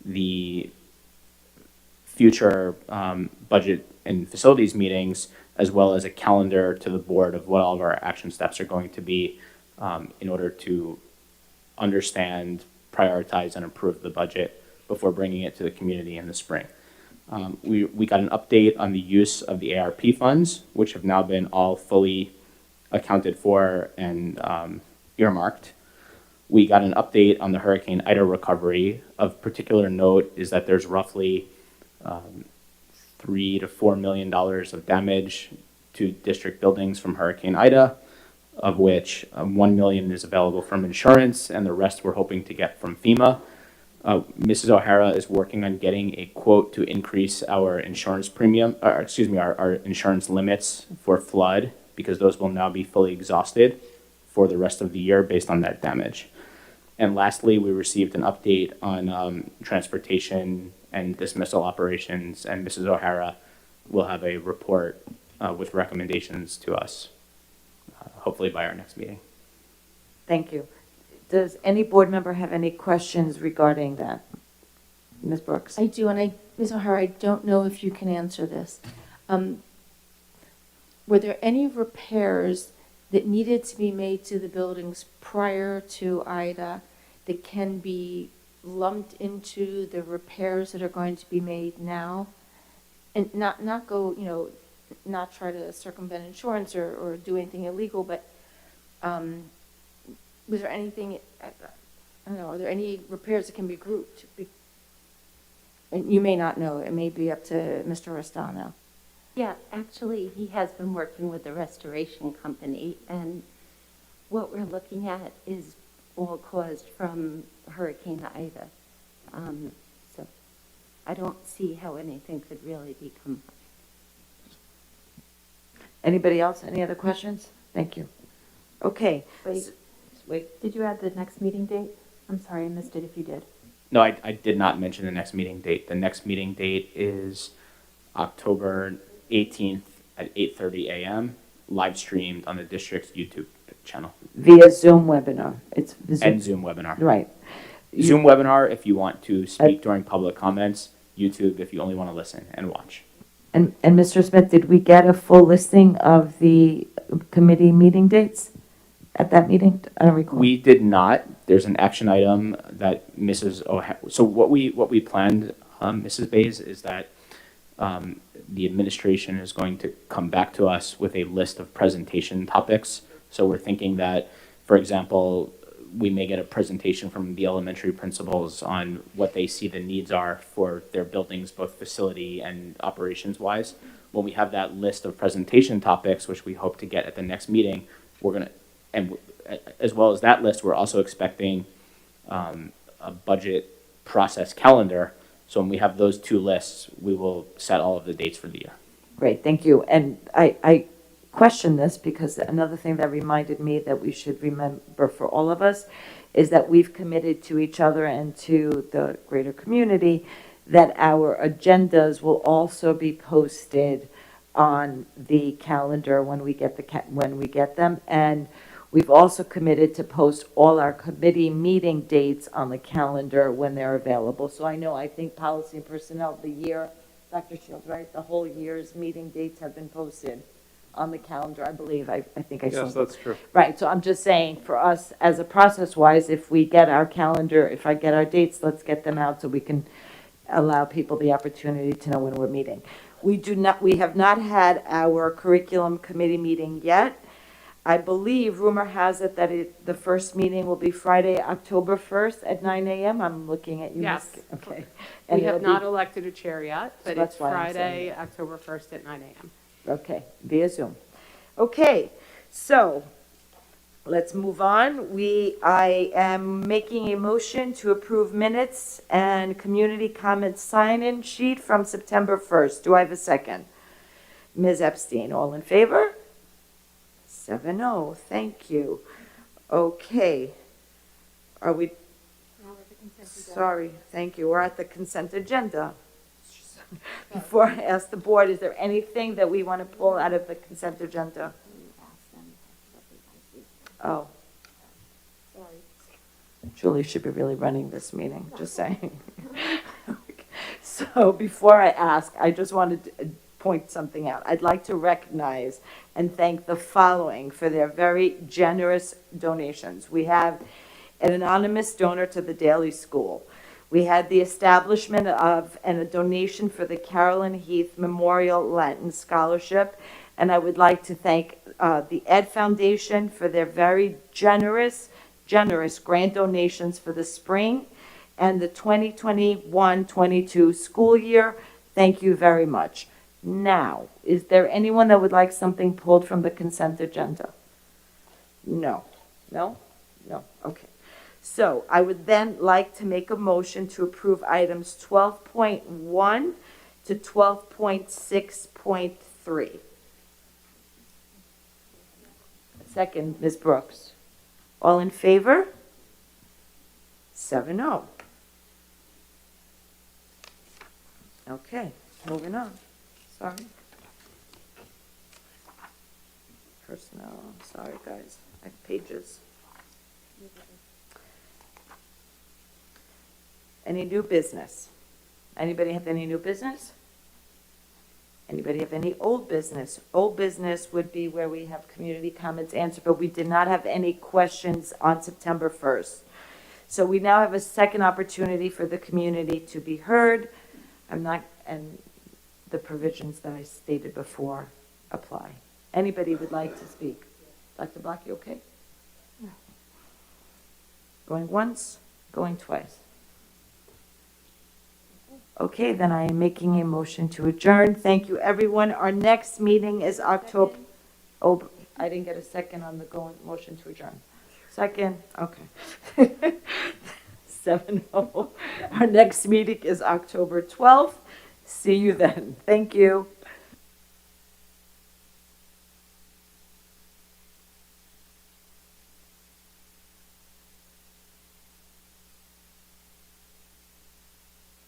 the future budget and facilities meetings, as well as a calendar to the board of what all of our action steps are going to be in order to understand, prioritize, and approve the budget before bringing it to the community in the spring. We got an update on the use of the ARP funds, which have now been all fully accounted for and earmarked. We got an update on the Hurricane Ida recovery. Of particular note is that there's roughly $3 to $4 million of damage to district buildings from Hurricane Ida, of which $1 million is available from insurance, and the rest we're hoping to get from FEMA. Mrs. O'Hara is working on getting a quote to increase our insurance premium, our insurance limits for flood, because those will now be fully exhausted for the rest of the year based on that damage. And lastly, we received an update on transportation and dismissal operations, and Mrs. O'Hara will have a report with recommendations to us, hopefully by our next meeting. Thank you. Does any board member have any questions regarding that? Ms. Brooks? I do, and Ms. O'Hara, I don't know if you can answer this. Were there any repairs that needed to be made to the buildings prior to Ida that can be lumped into the repairs that are going to be made now? And not try to circumvent insurance or do anything illegal, but was there anything, I don't know, are there any repairs that can be grouped? And you may not know, it may be up to Mr. Restano. Yeah, actually, he has been working with the restoration company, and what we're looking at is all caused from Hurricane Ida. So I don't see how anything could really become. Anybody else? Any other questions? Thank you. Okay. Wait. Did you add the next meeting date? I'm sorry, I missed it if you did. No, I did not mention the next meeting date. The next meeting date is October 18th at 8:30 a.m., live streamed on the district's YouTube channel Via Zoom webinar. It's and Zoom webinar. Right. Zoom webinar if you want to speak during public comments, YouTube if you only want to listen and watch. And Mr. Smith, did we get a full listing of the committee meeting dates at that meeting? I don't recall. We did not. There's an action item that Mrs. So what we planned, Mrs. Bays, is that the administration is going to come back to us with a list of presentation topics. So we're thinking that, for example, we may get a presentation from the elementary principals on what they see the needs are for their buildings, both facility and operations wise. When we have that list of presentation topics, which we hope to get at the next meeting, we're gonna, and as well as that list, we're also expecting a budget process calendar. So when we have those two lists, we will set all of the dates for the year. Great, thank you. And I question this because another thing that reminded me that we should remember for all of us is that we've committed to each other and to the greater community that our agendas will also be posted on the calendar when we get them. And we've also committed to post all our committee meeting dates on the calendar when they're available. So I think policy and personnel, the year, Dr. Shields, right? The whole year's meeting dates have been posted on the calendar, I believe. I think I saw. Yes, that's true. Right, so I'm just saying, for us, as a process-wise, if we get our calendar, if I get our dates, let's get them out so we can allow people the opportunity to know when we're meeting. We have not had our curriculum committee meeting yet. I believe, rumor has it that the first meeting will be Friday, October 1st at 9 a.m. I'm looking at you. Yes. Ms. Okay. We have not elected a chair yet, but that's it's why I'm saying Friday, October 1st at 9 a.m. Okay, via Zoom. Okay, so let's move on. I am making a motion to approve minutes and community comment sign-in sheet from September 1st. Do I have a second? Ms. Epstein, all in favor? 7-0, thank you. Okay. Are we? Sorry, thank you. We're at the consent agenda. Before I ask the board, is there anything that we want to pull out of the consent agenda? Oh. Julie should be really running this meeting, just saying. So before I ask, I just wanted to point something out. I'd like to recognize and thank the following for their very generous donations. We have an anonymous donor to the Daily School. We had the establishment of and a donation for the Carolyn Heath Memorial Latin Scholarship. And I would like to thank the Ed Foundation for their very generous grant donations for the spring and the 2021-22 school year. Thank you very much. Now, is there anyone that would like something pulled from the consent agenda? No. No? No. Okay. So I would then like to make a motion to approve items 12.1 to 12.6.3. Second, Ms. Brooks. All in favor? 7-0. Okay, moving on. Sorry. Personnel, sorry guys, I have pages. Any new business? Anybody have any new business? Anybody have any old business? Old business would be where we have community comments answered, but we did not have any questions on September 1st. So we now have a second opportunity for the community to be heard. And the provisions that I stated before apply. Anybody would like to speak? Dr. Block, you okay? Going once, going twice. Okay, then I am making a motion to adjourn. Thank you, everyone. Our next meeting is October. Oh, I didn't get a second on the motion to adjourn. Second, okay. 7-0. Our next meeting is October 12th. See you then. Thank you.